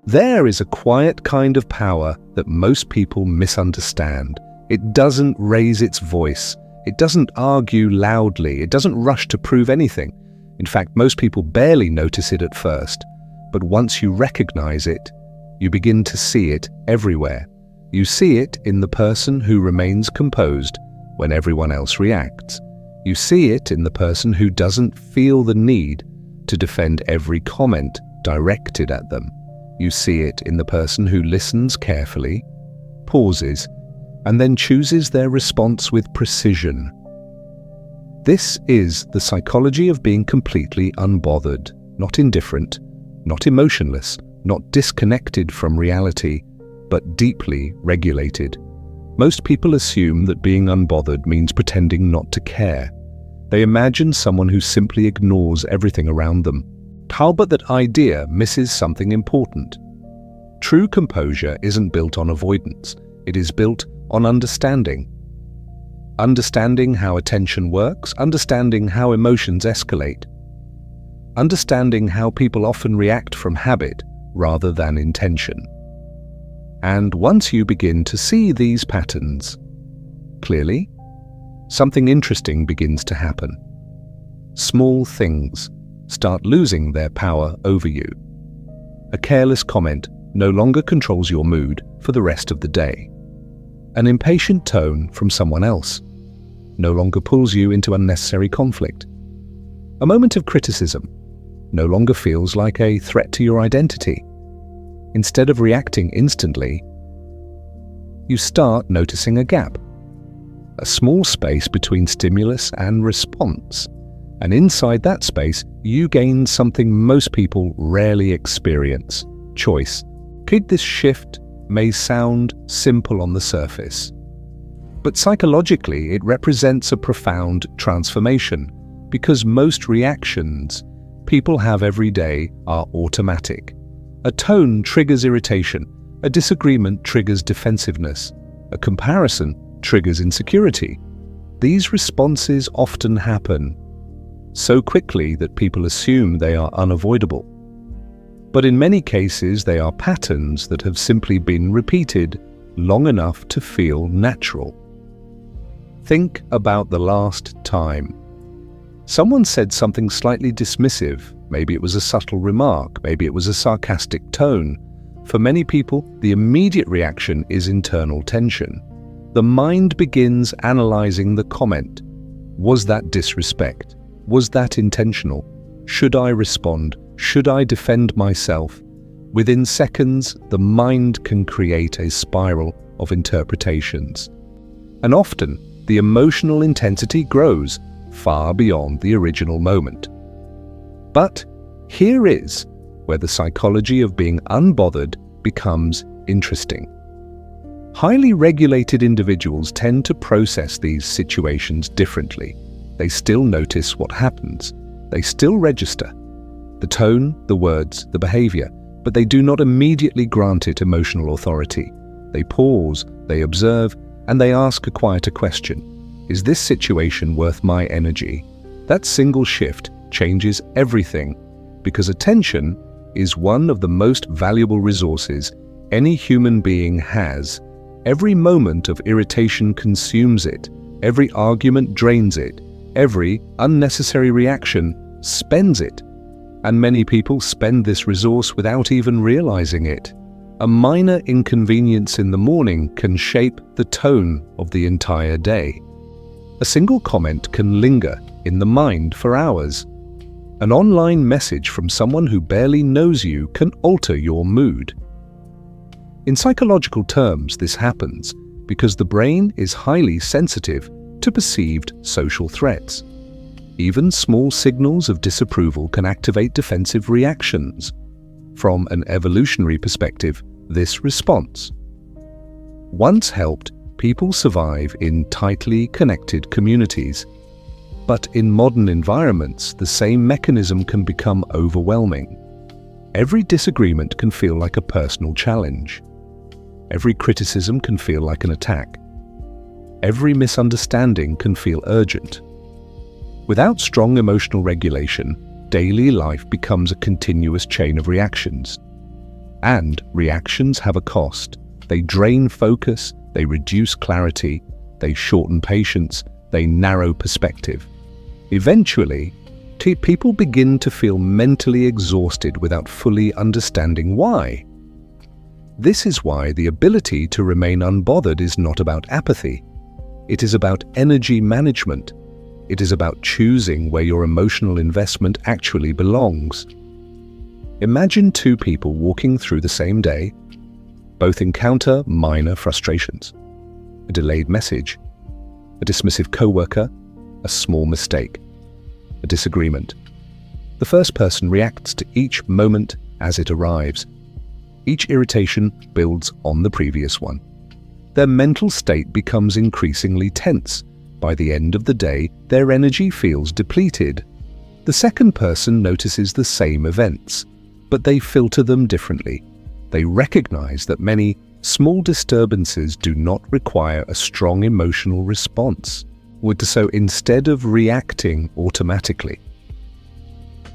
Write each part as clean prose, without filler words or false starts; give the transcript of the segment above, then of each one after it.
There is a quiet kind of power that most people misunderstand. It doesn't raise its voice. It doesn't argue loudly. It doesn't rush to prove anything. In fact, most people barely notice it at first. But once you recognize it, you begin to see it everywhere. You see it in the person who remains composed when everyone else reacts. You see it in the person who doesn't feel the need to defend every comment directed at them. You see it in the person who listens carefully, pauses, and then chooses their response with precision. This is the psychology of being completely unbothered, not indifferent, not emotionless, not disconnected from reality, but deeply regulated. Most people assume that being unbothered means pretending not to care. They imagine someone who simply ignores everything around them. But that idea misses something important. True composure isn't built on avoidance. It is built on understanding. Understanding how attention works, understanding how emotions escalate, understanding how people often react from habit rather than intention. And once you begin to see these patterns clearly, something interesting begins to happen. Small things start losing their power over you. A careless comment no longer controls your mood for the rest of the day. An impatient tone from someone else no longer pulls you into unnecessary conflict. A moment of criticism no longer feels like a threat to your identity. Instead of reacting instantly, you start noticing a gap, a small space between stimulus and response. And inside that space, you gain something most people rarely experience: choice. This shift may sound simple on the surface, but psychologically it represents a profound transformation, because most reactions people have every day are automatic. A tone triggers irritation, a disagreement triggers defensiveness, a comparison triggers insecurity. These responses often happen so quickly that people assume they are unavoidable. But in many cases, they are patterns that have simply been repeated long enough to feel natural. Think about the last time someone said something slightly dismissive. Maybe it was a subtle remark, maybe it was a sarcastic tone. For many people, the immediate reaction is internal tension. The mind begins analyzing the comment. Was that disrespect? Was that intentional? Should I respond? Should I defend myself? Within seconds, the mind can create a spiral of interpretations. And often, the emotional intensity grows far beyond the original moment. But here is where the psychology of being unbothered becomes interesting. Highly regulated individuals tend to process these situations differently. They still notice what happens. They still register the tone, the words, the behavior, but they do not immediately grant it emotional authority. They pause, they observe, and they ask a quieter question. Is this situation worth my energy? That single shift changes everything, because attention is one of the most valuable resources any human being has. Every moment of irritation consumes it. Every argument drains it. Every unnecessary reaction spends it. And many people spend this resource without even realizing it. A minor inconvenience in the morning can shape the tone of the entire day. A single comment can linger in the mind for hours. An online message from someone who barely knows you can alter your mood. In psychological terms, this happens because the brain is highly sensitive to perceived social threats. Even small signals of disapproval can activate defensive reactions. From an evolutionary perspective, this response once helped people survive in tightly connected communities. But in modern environments, the same mechanism can become overwhelming. Every disagreement can feel like a personal challenge. Every criticism can feel like an attack. Every misunderstanding can feel urgent. Without strong emotional regulation, daily life becomes a continuous chain of reactions. And reactions have a cost. They drain focus, they reduce clarity, they shorten patience, they narrow perspective. Eventually, people begin to feel mentally exhausted without fully understanding why. This is why the ability to remain unbothered is not about apathy. It is about energy management. It is about choosing where your emotional investment actually belongs. Imagine two people walking through the same day. Both encounter minor frustrations: a delayed message, a dismissive coworker, a small mistake, a disagreement. The first person reacts to each moment as it arrives. Each irritation builds on the previous one. Their mental state becomes increasingly tense. By the end of the day, their energy feels depleted. The second person notices the same events, but they filter them differently. They recognize that many small disturbances do not require a strong emotional response. So instead of reacting automatically,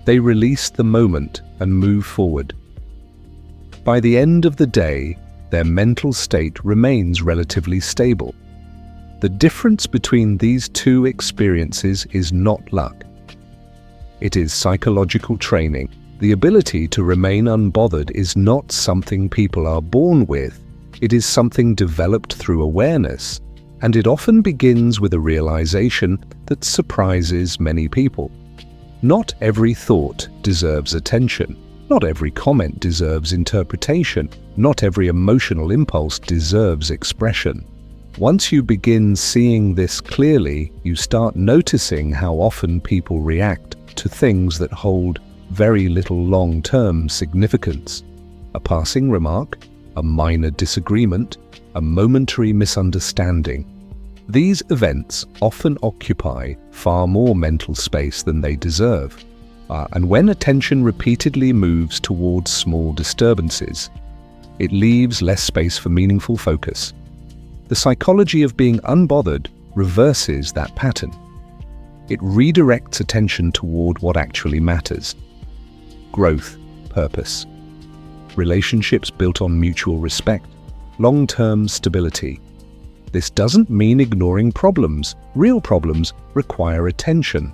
they release the moment and move forward. By the end of the day, their mental state remains relatively stable. The difference between these two experiences is not luck. It is psychological training. The ability to remain unbothered is not something people are born with. It is something developed through awareness, and it often begins with a realization that surprises many people. Not every thought deserves attention. Not every comment deserves interpretation. Not every emotional impulse deserves expression. Once you begin seeing this clearly, you start noticing how often people react to things that hold very little long-term significance. A passing remark, a minor disagreement, a momentary misunderstanding. These events often occupy far more mental space than they deserve. And when attention repeatedly moves towards small disturbances, it leaves less space for meaningful focus. The psychology of being unbothered reverses that pattern. It redirects attention toward what actually matters: growth, purpose, relationships built on mutual respect, long-term stability. This doesn't mean ignoring problems. Real problems require attention.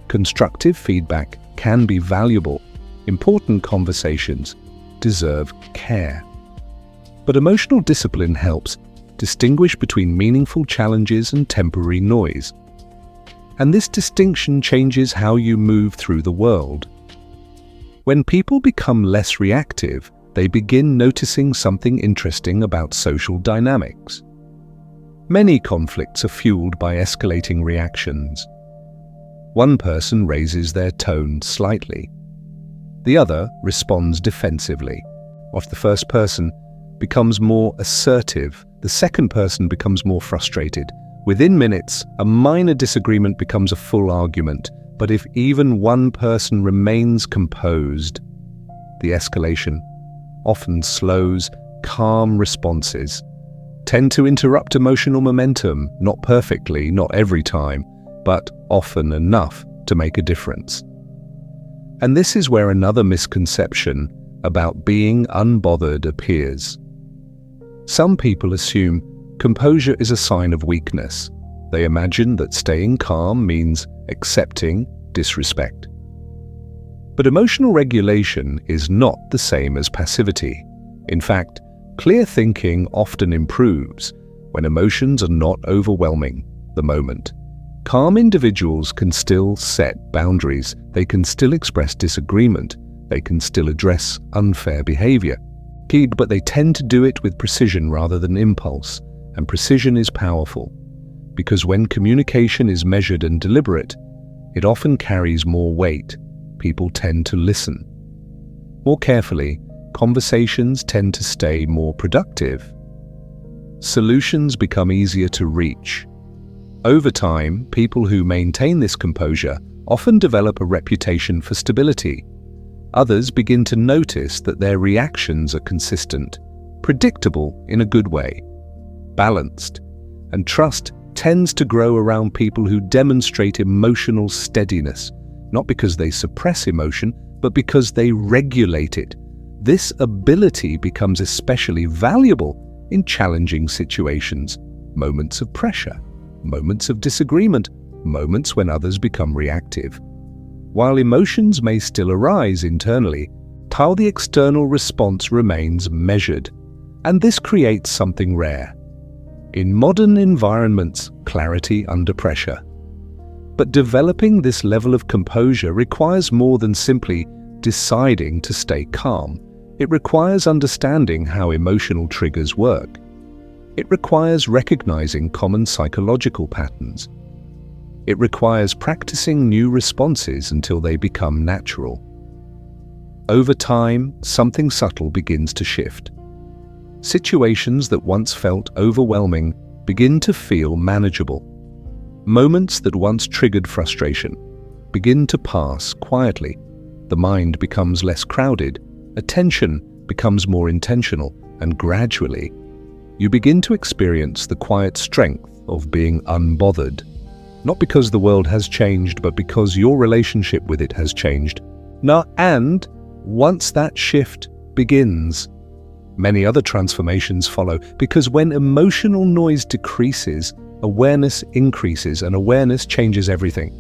Constructive feedback can be valuable. Important conversations deserve care. But emotional discipline helps distinguish between meaningful challenges and temporary noise. And this distinction changes how you move through the world. When people become less reactive, they begin noticing something interesting about social dynamics. Many conflicts are fueled by escalating reactions. One person raises their tone slightly. The other responds defensively. If the first person becomes more assertive, the second person becomes more frustrated. Within minutes, a minor disagreement becomes a full argument. But if even one person remains composed, the escalation often slows. Calm responses tend to interrupt emotional momentum, not perfectly, not every time, but often enough to make a difference. And this is where another misconception about being unbothered appears. Some people assume composure is a sign of weakness. They imagine that staying calm means accepting disrespect. But emotional regulation is not the same as passivity. In fact, clear thinking often improves when emotions are not overwhelming the moment. Calm individuals can still set boundaries. They can still express disagreement. They can still address unfair behavior. But they tend to do it with precision rather than impulse. And precision is powerful, because when communication is measured and deliberate, it often carries more weight. People tend to listen more carefully. Conversations tend to stay more productive. Solutions become easier to reach. Over time, people who maintain this composure often develop a reputation for stability. Others begin to notice that their reactions are consistent, predictable in a good way, balanced, and trust tends to grow around people who demonstrate emotional steadiness, not because they suppress emotion, but because they regulate it. This ability becomes especially valuable in challenging situations, moments of pressure, moments of disagreement, moments when others become reactive. While emotions may still arise internally, how the external response remains measured, and this creates something rare. In modern environments, clarity under pressure. But developing this level of composure requires more than simply deciding to stay calm. It requires understanding how emotional triggers work. It requires recognizing common psychological patterns. It requires practicing new responses until they become natural. Over time, something subtle begins to shift. Situations that once felt overwhelming begin to feel manageable. Moments that once triggered frustration begin to pass quietly. The mind becomes less crowded, attention becomes more intentional, and gradually, you begin to experience the quiet strength of being unbothered. Not because the world has changed, but because your relationship with it has changed. And once that shift begins, many other transformations follow, because when emotional noise decreases, awareness increases, and awareness changes everything.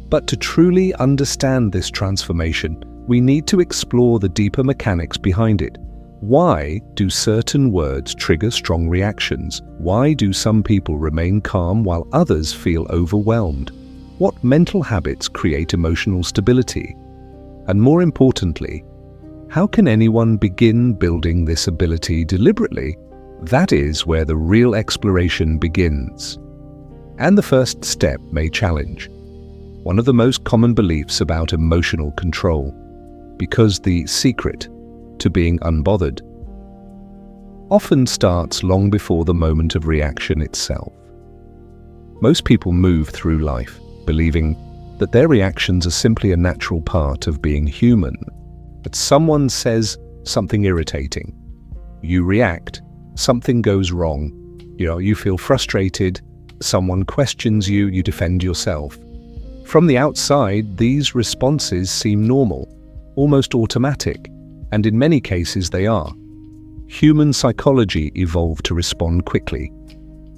But to truly understand this transformation, we need to explore the deeper mechanics behind it. Why do certain words trigger strong reactions? Why do some people remain calm while others feel overwhelmed? What mental habits create emotional stability? And more importantly, how can anyone begin building this ability deliberately? That is where the real exploration begins. And the first step may challenge one of the most common beliefs about emotional control, because the secret to being unbothered often starts long before the moment of reaction itself. Most people move through life believing that their reactions are simply a natural part of being human. But someone says something irritating, you react, something goes wrong, you feel frustrated, someone questions you, you defend yourself. From the outside, these responses seem normal, almost automatic, and in many cases they are. Human psychology evolved to respond quickly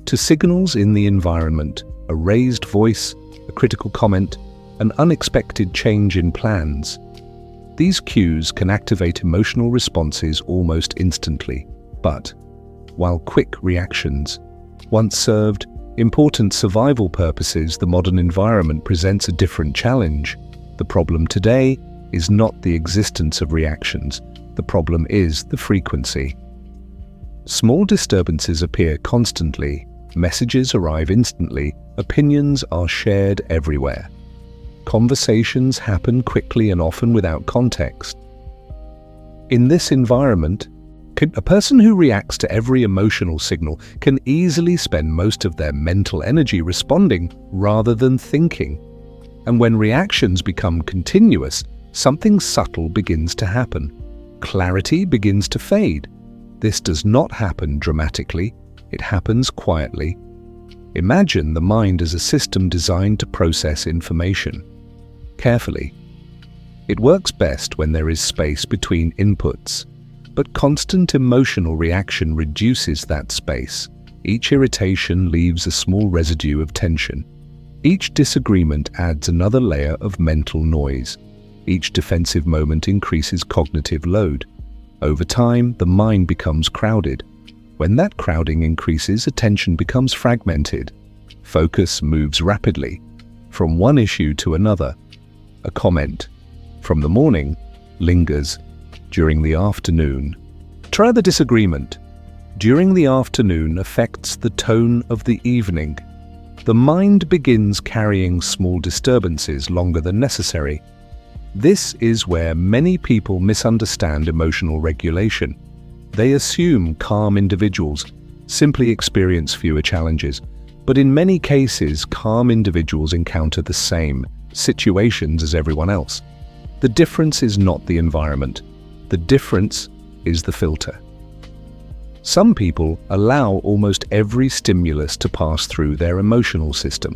to signals in the environment, a raised voice, a critical comment, an unexpected change in plans. These cues can activate emotional responses almost instantly. But while quick reactions once served important survival purposes, the modern environment presents a different challenge. The problem today is not the existence of reactions. The problem is the frequency. Small disturbances appear constantly, messages arrive instantly, opinions are shared everywhere. Conversations happen quickly and often without context. In this environment, a person who reacts to every emotional signal can easily spend most of their mental energy responding rather than thinking. And when reactions become continuous, something subtle begins to happen. Clarity begins to fade. This does not happen dramatically, it happens quietly. Imagine the mind as a system designed to process information carefully. It works best when there is space between inputs, but constant emotional reaction reduces that space. Each irritation leaves a small residue of tension. Each disagreement adds another layer of mental noise. Each defensive moment increases cognitive load. Over time, the mind becomes crowded. When that crowding increases, attention becomes fragmented. Focus moves rapidly, from one issue to another. A comment from the morning lingers during the afternoon. Try the disagreement. During the afternoon affects the tone of the evening. The mind begins carrying small disturbances longer than necessary. This is where many people misunderstand emotional regulation. They assume calm individuals simply experience fewer challenges, but in many cases, calm individuals encounter the same situations as everyone else. The difference is not the environment. The difference is the filter. Some people allow almost every stimulus to pass through their emotional system.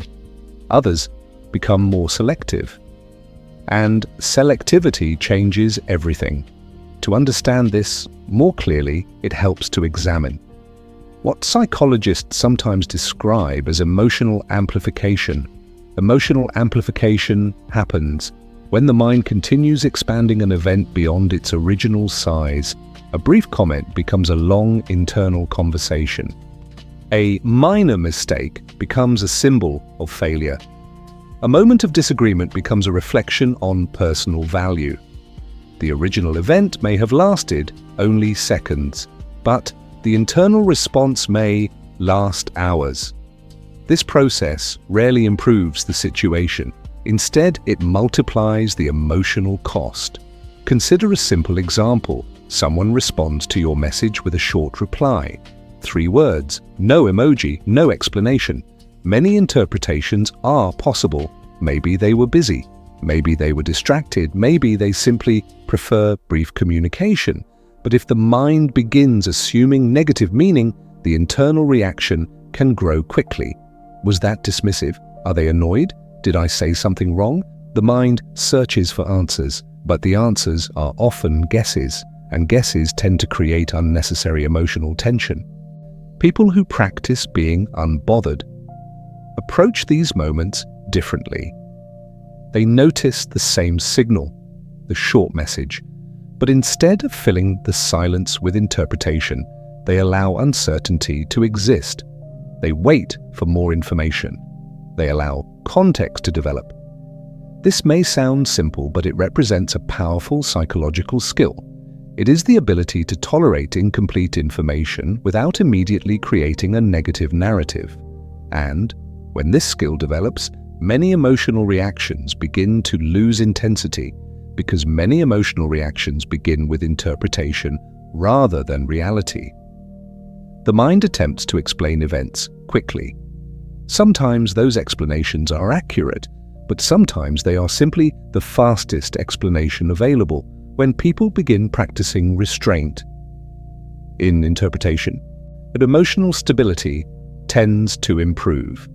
Others become more selective. And selectivity changes everything. To understand this more clearly, it helps to examine what psychologists sometimes describe as emotional amplification. Emotional amplification happens when the mind continues expanding an event beyond its original size. A brief comment becomes a long internal conversation. A minor mistake becomes a symbol of failure. A moment of disagreement becomes a reflection on personal value. The original event may have lasted only seconds, but the internal response may last hours. This process rarely improves the situation. Instead, it multiplies the emotional cost. Consider a simple example. Someone responds to your message with a short reply. 3 words, no emoji, no explanation. Many interpretations are possible. Maybe they were busy. Maybe they were distracted. Maybe they simply prefer brief communication. But if the mind begins assuming negative meaning, the internal reaction can grow quickly. Was that dismissive? Are they annoyed? Did I say something wrong? The mind searches for answers, but the answers are often guesses, and guesses tend to create unnecessary emotional tension. People who practice being unbothered approach these moments differently. They notice the same signal, the short message, but instead of filling the silence with interpretation, they allow uncertainty to exist. They wait for more information. They allow context to develop. This may sound simple, but it represents a powerful psychological skill. It is the ability to tolerate incomplete information without immediately creating a negative narrative. And when this skill develops, many emotional reactions begin to lose intensity because many emotional reactions begin with interpretation rather than reality. The mind attempts to explain events quickly. Sometimes those explanations are accurate, but sometimes they are simply the fastest explanation available. When people begin practicing restraint in interpretation, and emotional stability tends to improve.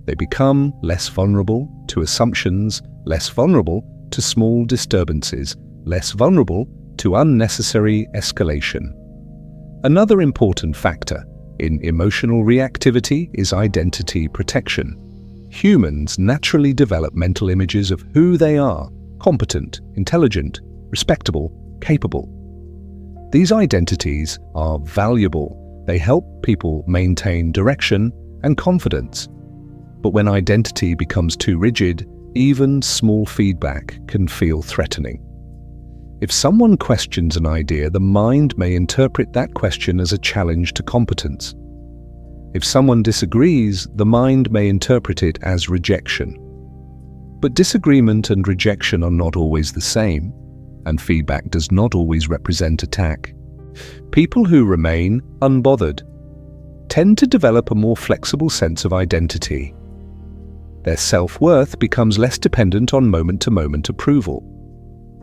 They become less vulnerable to assumptions, less vulnerable to small disturbances, less vulnerable to unnecessary escalation. Another important factor in emotional reactivity is identity protection. Humans naturally develop mental images of who they are: competent, intelligent, respectable, capable. These identities are valuable. They help people maintain direction and confidence. But when identity becomes too rigid, even small feedback can feel threatening. If someone questions an idea, the mind may interpret that question as a challenge to competence. If someone disagrees, the mind may interpret it as rejection. But disagreement and rejection are not always the same, and feedback does not always represent attack. People who remain unbothered tend to develop a more flexible sense of identity. Their self-worth becomes less dependent on moment-to-moment approval.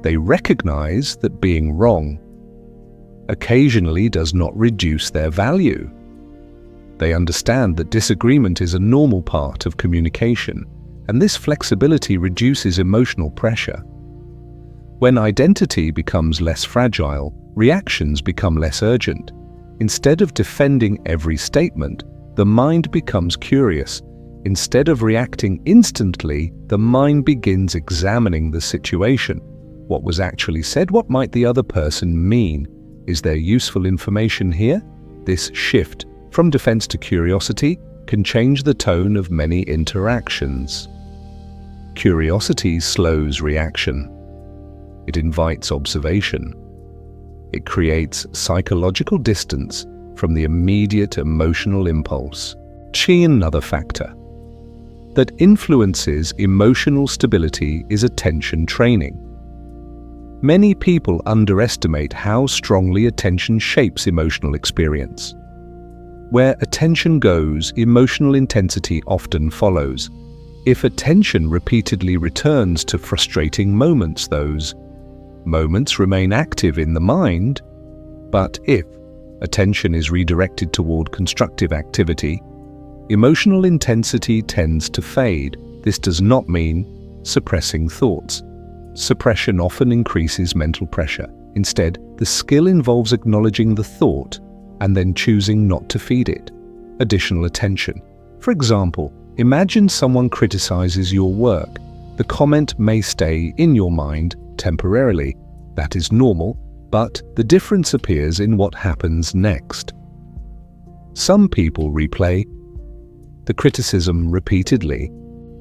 They recognize that being wrong occasionally does not reduce their value. They understand that disagreement is a normal part of communication, and this flexibility reduces emotional pressure. When identity becomes less fragile, reactions become less urgent. Instead of defending every statement, the mind becomes curious. Instead of reacting instantly, the mind begins examining the situation. What was actually said? What might the other person mean? Is there useful information here? This shift from defense to curiosity can change the tone of many interactions. Curiosity slows reaction. It invites observation. It creates psychological distance from the immediate emotional impulse. Another factor that influences emotional stability is attention training. Many people underestimate how strongly attention shapes emotional experience. Where attention goes, emotional intensity often follows. If attention repeatedly returns to frustrating moments, those moments remain active in the mind. But if attention is redirected toward constructive activity, emotional intensity tends to fade. This does not mean suppressing thoughts. Suppression often increases mental pressure. Instead, the skill involves acknowledging the thought and then choosing not to feed it additional attention. For example, imagine someone criticizes your work. The comment may stay in your mind temporarily. That is normal, but the difference appears in what happens next. Some people replay the criticism repeatedly,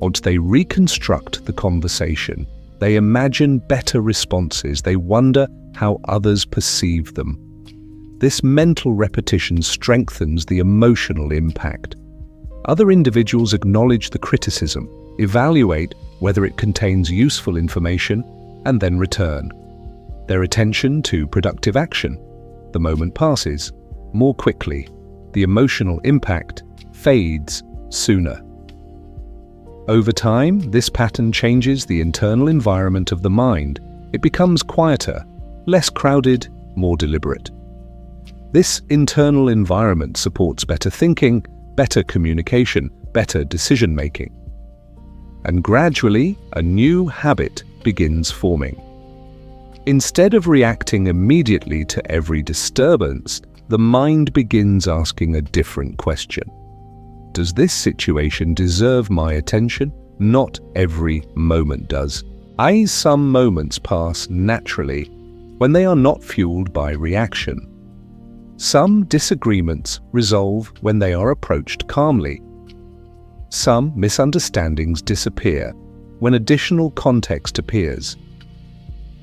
or they reconstruct the conversation. They imagine better responses. They wonder how others perceive them. This mental repetition strengthens the emotional impact. Other individuals acknowledge the criticism, evaluate whether it contains useful information, and then return their attention to productive action. The moment passes more quickly. The emotional impact fades sooner. Over time, this pattern changes the internal environment of the mind. It becomes quieter, less crowded, more deliberate. This internal environment supports better thinking, better communication, better decision-making. And gradually, a new habit begins forming. Instead of reacting immediately to every disturbance, the mind begins asking a different question. Does this situation deserve my attention? Not every moment does. Some moments pass naturally when they are not fueled by reaction. Some disagreements resolve when they are approached calmly. Some misunderstandings disappear when additional context appears.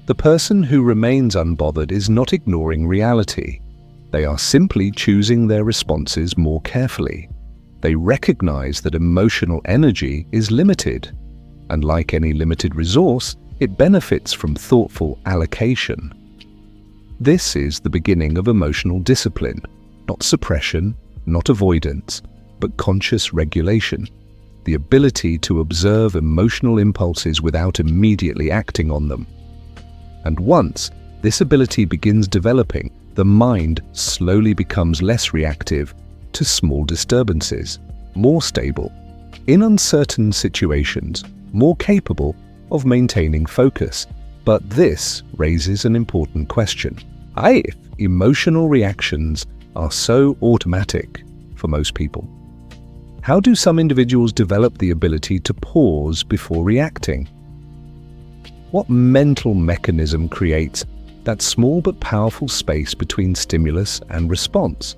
The person who remains unbothered is not ignoring reality. They are simply choosing their responses more carefully. They recognize that emotional energy is limited, and like any limited resource, it benefits from thoughtful allocation. This is the beginning of emotional discipline, not suppression, not avoidance, but conscious regulation, the ability to observe emotional impulses without immediately acting on them. And once this ability begins developing, the mind slowly becomes less reactive to small disturbances, more stable, in uncertain situations, more capable of maintaining focus. But this raises an important question. If emotional reactions are so automatic for most people, how do some individuals develop the ability to pause before reacting? What mental mechanism creates that small but powerful space between stimulus and response?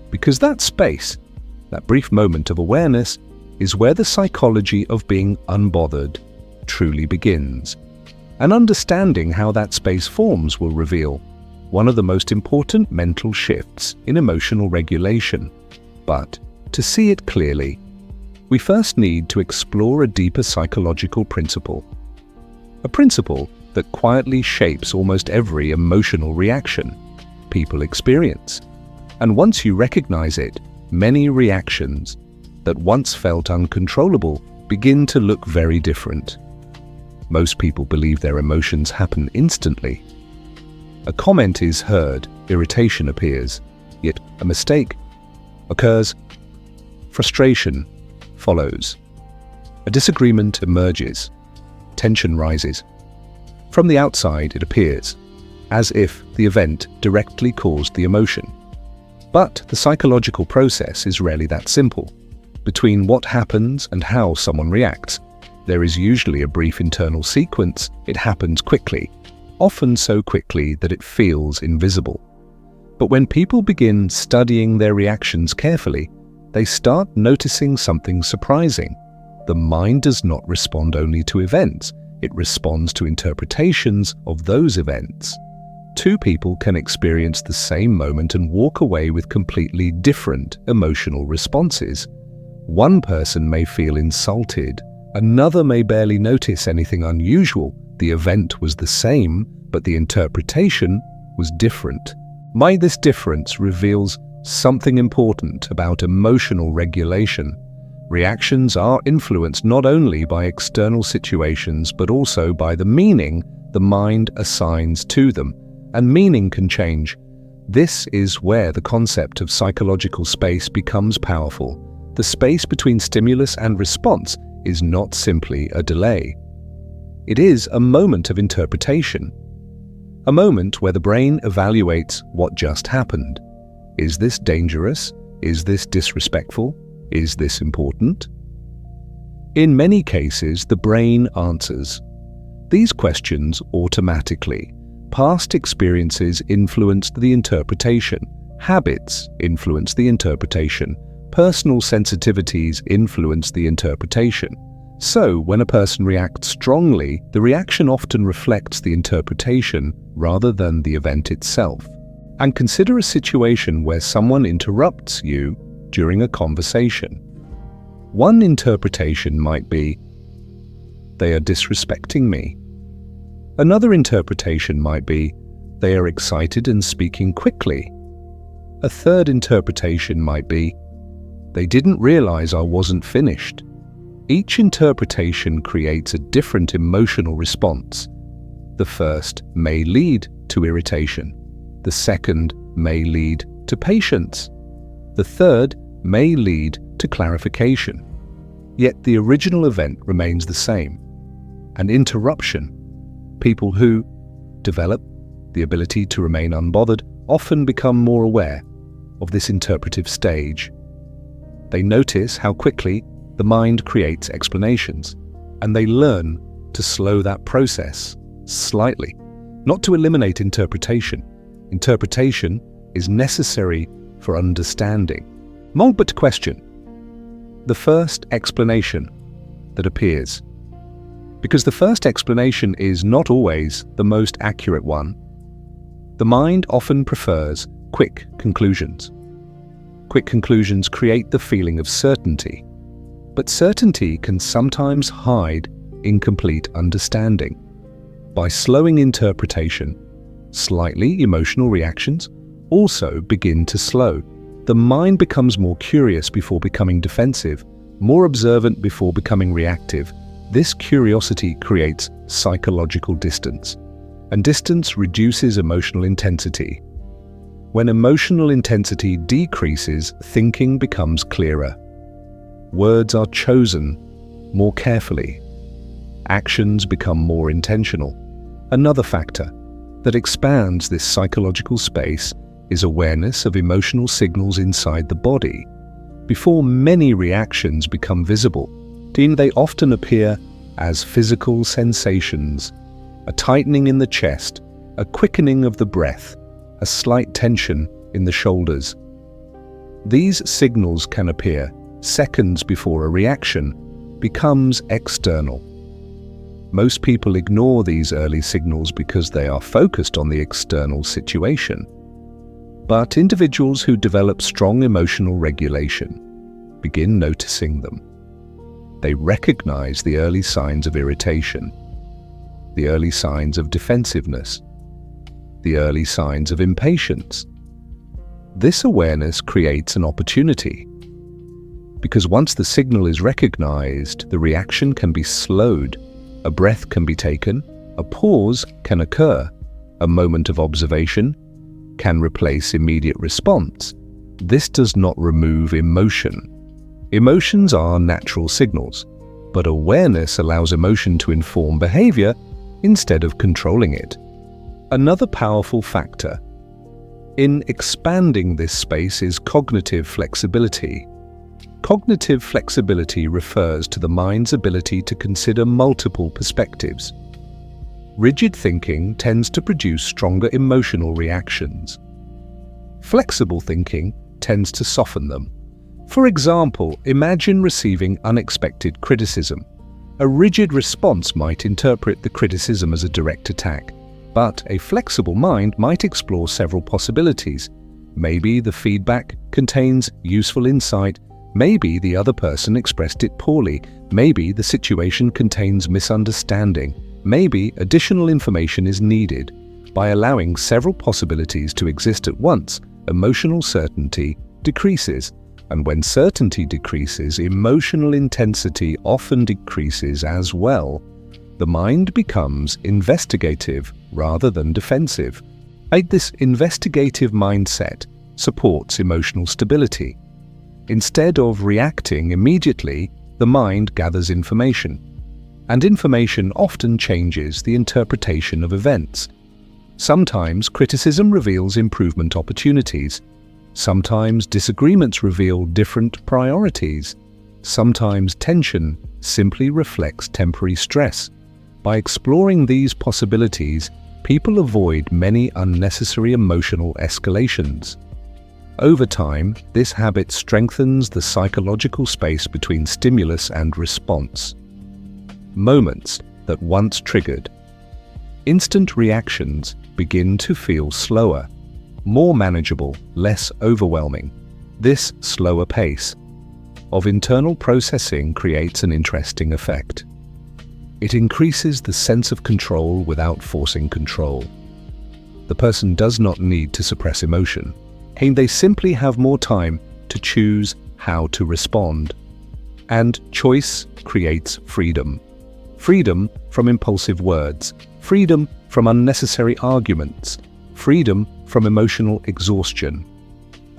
Because that space, that brief moment of awareness, is where the psychology of being unbothered truly begins. And understanding how that space forms will reveal one of the most important mental shifts in emotional regulation. But to see it clearly, we first need to explore a deeper psychological principle. A principle that quietly shapes almost every emotional reaction people experience. And once you recognize it, many reactions that once felt uncontrollable begin to look very different. Most people believe their emotions happen instantly. A comment is heard, irritation appears, yet a mistake occurs, frustration follows, a disagreement emerges, tension rises. From the outside, it appears as if the event directly caused the emotion. But the psychological process is rarely that simple. Between what happens and how someone reacts, there is usually a brief internal sequence. It happens quickly, often so quickly that it feels invisible. But when people begin studying their reactions carefully, they start noticing something surprising. The mind does not respond only to events, it responds to interpretations of those events. Two people can experience the same moment and walk away with completely different emotional responses. One person may feel insulted, another may barely notice anything unusual. The event was the same, but the interpretation was different. This difference reveals something important about emotional regulation. Reactions are influenced not only by external situations, but also by the meaning the mind assigns to them. And meaning can change. This is where the concept of psychological space becomes powerful. The space between stimulus and response is not simply a delay. It is a moment of interpretation. a moment where the brain evaluates what just happened. Is this dangerous? Is this disrespectful? Is this important? In many cases, the brain answers these questions automatically. Past experiences influenced the interpretation. Habits influence the interpretation. Personal sensitivities influence the interpretation. So, when a person reacts strongly, the reaction often reflects the interpretation rather than the event itself. And consider a situation where someone interrupts you during a conversation. One interpretation might be, they are disrespecting me. Another interpretation might be, they are excited and speaking quickly. A third interpretation might be, they didn't realize I wasn't finished. Each interpretation creates a different emotional response. The first may lead to irritation. The second may lead to patience. The third may lead to clarification. Yet the original event remains the same. An interruption. People who develop the ability to remain unbothered often become more aware of this interpretive stage. They notice how quickly the mind creates explanations, and they learn to slow that process slightly, not to eliminate interpretation. Interpretation is necessary for understanding. But question the first explanation that appears, because the first explanation is not always the most accurate one. The mind often prefers quick conclusions. Quick conclusions create the feeling of certainty, but certainty can sometimes hide incomplete understanding. By slowing interpretation, slightly emotional reactions also begin to slow. The mind becomes more curious before becoming defensive, more observant before becoming reactive. This curiosity creates psychological distance, and distance reduces emotional intensity. When emotional intensity decreases, thinking becomes clearer. Words are chosen more carefully. Actions become more intentional. Another factor that expands this psychological space is awareness of emotional signals inside the body. Before many reactions become visible, they often appear as physical sensations, a tightening in the chest, a quickening of the breath, a slight tension in the shoulders. These signals can appear seconds before a reaction becomes external. Most people ignore these early signals because they are focused on the external situation. But individuals who develop strong emotional regulation begin noticing them. They recognize the early signs of irritation, the early signs of defensiveness, the early signs of impatience. This awareness creates an opportunity, because once the signal is recognized, the reaction can be slowed, a breath can be taken, a pause can occur, a moment of observation can replace immediate response. This does not remove emotion. Emotions are natural signals, but awareness allows emotion to inform behavior instead of controlling it. Another powerful factor in expanding this space is cognitive flexibility. Cognitive flexibility refers to the mind's ability to consider multiple perspectives. Rigid thinking tends to produce stronger emotional reactions. Flexible thinking tends to soften them. For example, imagine receiving unexpected criticism. A rigid response might interpret the criticism as a direct attack, but a flexible mind might explore several possibilities. Maybe the feedback contains useful insight. Maybe the other person expressed it poorly. Maybe the situation contains misunderstanding. Maybe additional information is needed. By allowing several possibilities to exist at once, emotional certainty decreases. And when certainty decreases, emotional intensity often decreases as well. The mind becomes investigative rather than defensive. This investigative mindset supports emotional stability. Instead of reacting immediately, the mind gathers information, and information often changes the interpretation of events. Sometimes criticism reveals improvement opportunities. Sometimes disagreements reveal different priorities. Sometimes tension simply reflects temporary stress. By exploring these possibilities, people avoid many unnecessary emotional escalations. Over time, this habit strengthens the psychological space between stimulus and response. Moments that once triggered. Instant reactions begin to feel slower, more manageable, less overwhelming. This slower pace of internal processing creates an interesting effect. It increases the sense of control without forcing control. The person does not need to suppress emotion. They simply have more time to choose how to respond. And choice creates freedom. Freedom from impulsive words, freedom from unnecessary arguments, freedom from emotional exhaustion.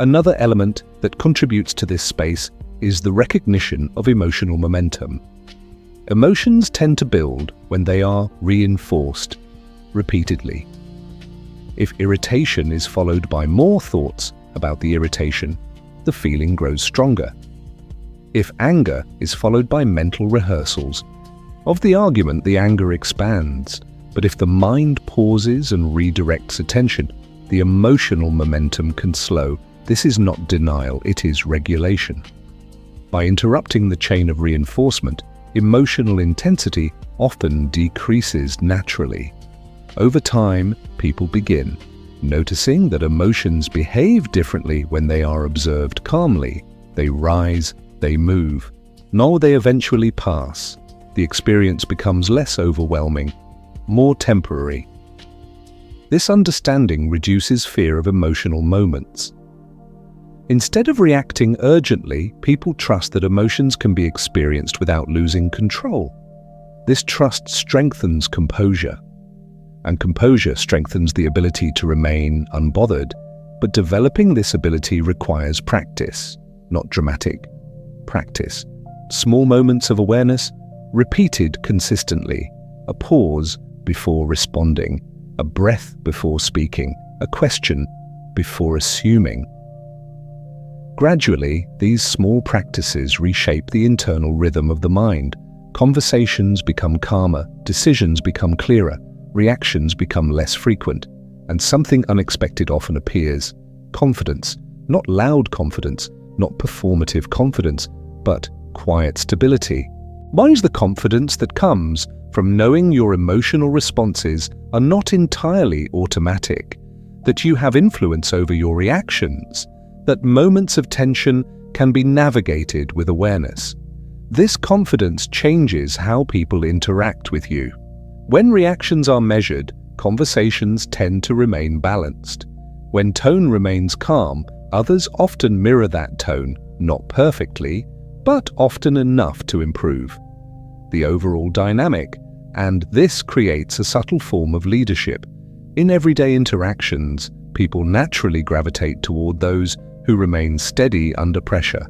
Another element that contributes to this space is the recognition of emotional momentum. Emotions tend to build when they are reinforced repeatedly. If irritation is followed by more thoughts about the irritation, the feeling grows stronger. If anger is followed by mental rehearsals of the argument, the anger expands. But if the mind pauses and redirects attention, the emotional momentum can slow. This is not denial, it is regulation. By interrupting the chain of reinforcement, emotional intensity often decreases naturally. Over time, people begin noticing that emotions behave differently when they are observed calmly. They rise, they move. Now they eventually pass. The experience becomes less overwhelming, more temporary. This understanding reduces fear of emotional moments. Instead of reacting urgently, people trust that emotions can be experienced without losing control. This trust strengthens composure, and composure strengthens the ability to remain unbothered. But developing this ability requires practice, not dramatic practice. Small moments of awareness, repeated consistently. A pause before responding, a breath before speaking, a question before assuming. Gradually, these small practices reshape the internal rhythm of the mind. Conversations become calmer, decisions become clearer, reactions become less frequent, and something unexpected often appears. Confidence, not loud confidence, not performative confidence, but quiet stability. Mine's the confidence that comes from knowing your emotional responses are not entirely automatic, that you have influence over your reactions, that moments of tension can be navigated with awareness. This confidence changes how people interact with you. When reactions are measured, conversations tend to remain balanced. When tone remains calm, others often mirror that tone, not perfectly, but often enough to improve the overall dynamic, and this creates a subtle form of leadership. In everyday interactions, people naturally gravitate toward those who remain steady under pressure.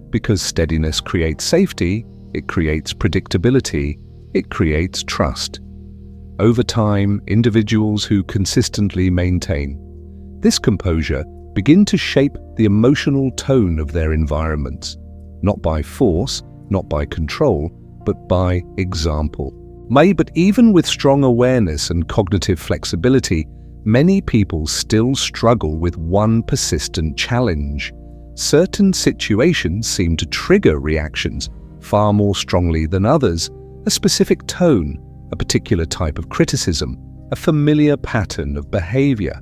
Because steadiness creates safety, it creates predictability, it creates trust. Over time, individuals who consistently maintain this composure begin to shape the emotional tone of their environments, not by force, not by control, but by example. But even with strong awareness and cognitive flexibility, many people still struggle with one persistent challenge. Certain situations seem to trigger reactions far more strongly than others. A specific tone, a particular type of criticism, a familiar pattern of behavior.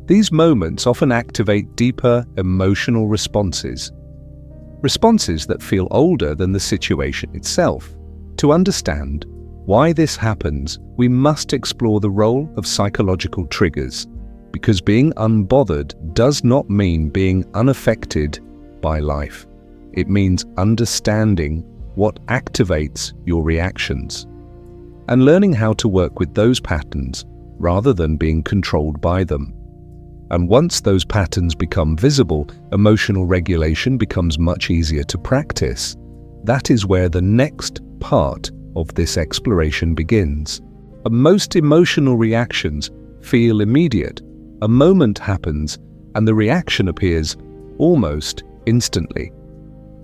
These moments often activate deeper emotional responses that feel older than the situation itself. To understand why this happens, we must explore the role of psychological triggers, because being unbothered does not mean being unaffected by life. It means understanding what activates your reactions and learning how to work with those patterns rather than being controlled by them. And once those patterns become visible, emotional regulation becomes much easier to practice. That is where the next part of this exploration begins. Most emotional reactions feel immediate. A moment happens, and the reaction appears almost instantly.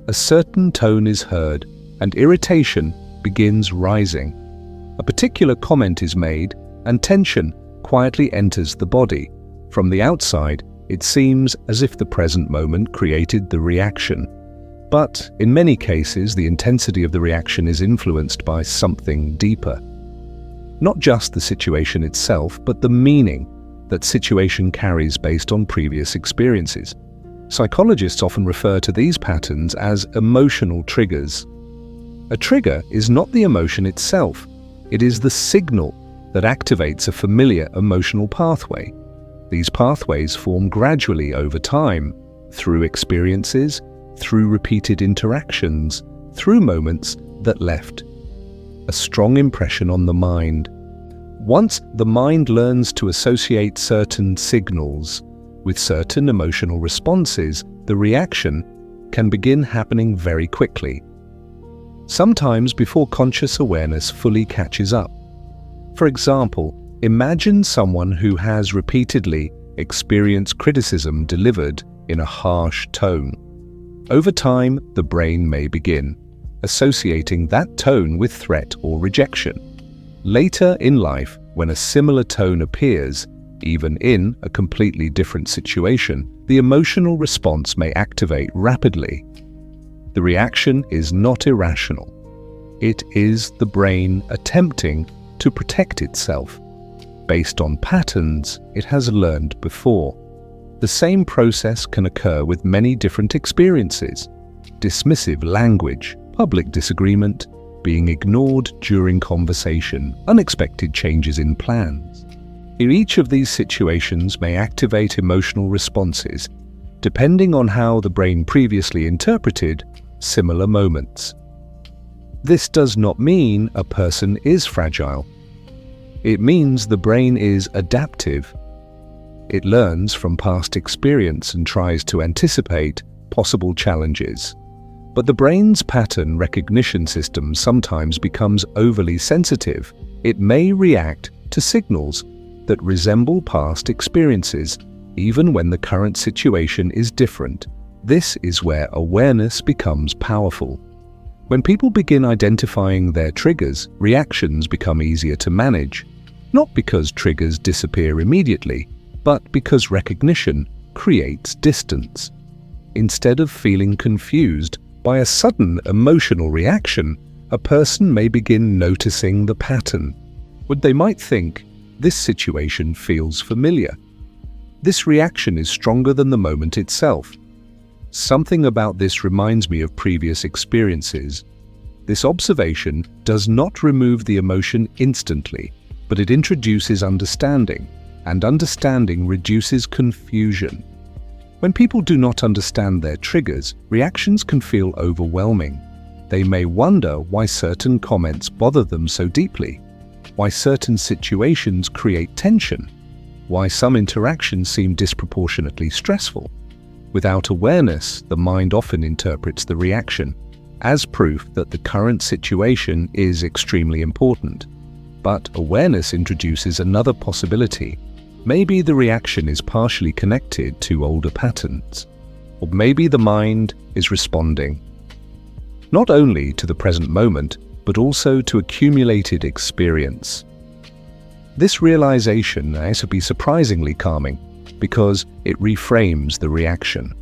A certain tone is heard, and irritation begins rising. A particular comment is made, and tension quietly enters the body. From the outside, it seems as if the present moment created the reaction. But in many cases, the intensity of the reaction is influenced by something deeper. Not just the situation itself, but the meaning that situation carries based on previous experiences. Psychologists often refer to these patterns as emotional triggers. A trigger is not the emotion itself. It is the signal that activates a familiar emotional pathway. These pathways form gradually over time, through experiences, through repeated interactions, through moments that left a strong impression on the mind. Once the mind learns to associate certain signals with certain emotional responses, the reaction can begin happening very quickly, sometimes before conscious awareness fully catches up. For example, imagine someone who has repeatedly experienced criticism delivered in a harsh tone. Over time, the brain may begin associating that tone with threat or rejection. Later in life, when a similar tone appears, even in a completely different situation, the emotional response may activate rapidly. The reaction is not irrational. It is the brain attempting to protect itself, based on patterns it has learned before. The same process can occur with many different experiences: dismissive language, public disagreement, being ignored during conversation, unexpected changes in plans. In each of these situations may activate emotional responses, depending on how the brain previously interpreted similar moments. This does not mean a person is fragile. It means the brain is adaptive. It learns from past experience and tries to anticipate possible challenges. But the brain's pattern recognition system sometimes becomes overly sensitive. It may react to signals that resemble past experiences, even when the current situation is different. This is where awareness becomes powerful. When people begin identifying their triggers, reactions become easier to manage, not because triggers disappear immediately, but because recognition creates distance. Instead of feeling confused by a sudden emotional reaction, a person may begin noticing the pattern. They might think, "This situation feels familiar. This reaction is stronger than the moment itself. Something about this reminds me of previous experiences." This observation does not remove the emotion instantly, but it introduces understanding, and understanding reduces confusion. When people do not understand their triggers, reactions can feel overwhelming. They may wonder why certain comments bother them so deeply, why certain situations create tension, why some interactions seem disproportionately stressful. Without awareness, the mind often interprets the reaction as proof that the current situation is extremely important. But awareness introduces another possibility. Maybe the reaction is partially connected to older patterns, or maybe the mind is responding not only to the present moment, but also to accumulated experience. This realization may be surprisingly calming because it reframes the reaction.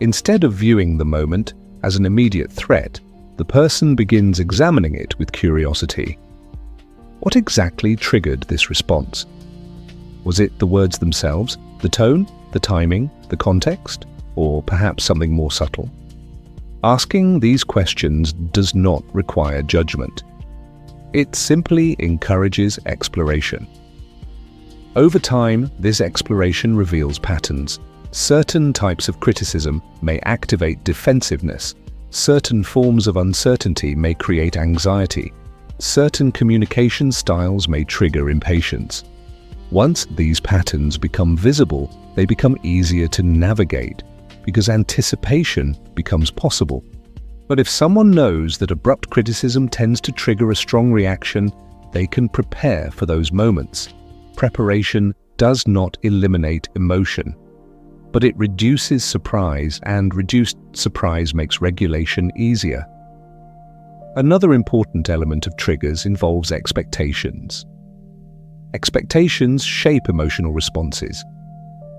Instead of viewing the moment as an immediate threat, the person begins examining it with curiosity. What exactly triggered this response? Was it the words themselves, the tone, the timing, the context, or perhaps something more subtle? Asking these questions does not require judgment. It simply encourages exploration. Over time, this exploration reveals patterns. Certain types of criticism may activate defensiveness. Certain forms of uncertainty may create anxiety. Certain communication styles may trigger impatience. Once these patterns become visible, they become easier to navigate because anticipation becomes possible. But if someone knows that abrupt criticism tends to trigger a strong reaction, they can prepare for those moments. Preparation does not eliminate emotion, but it reduces surprise, and reduced surprise makes regulation easier. Another important element of triggers involves expectations. Expectations shape emotional responses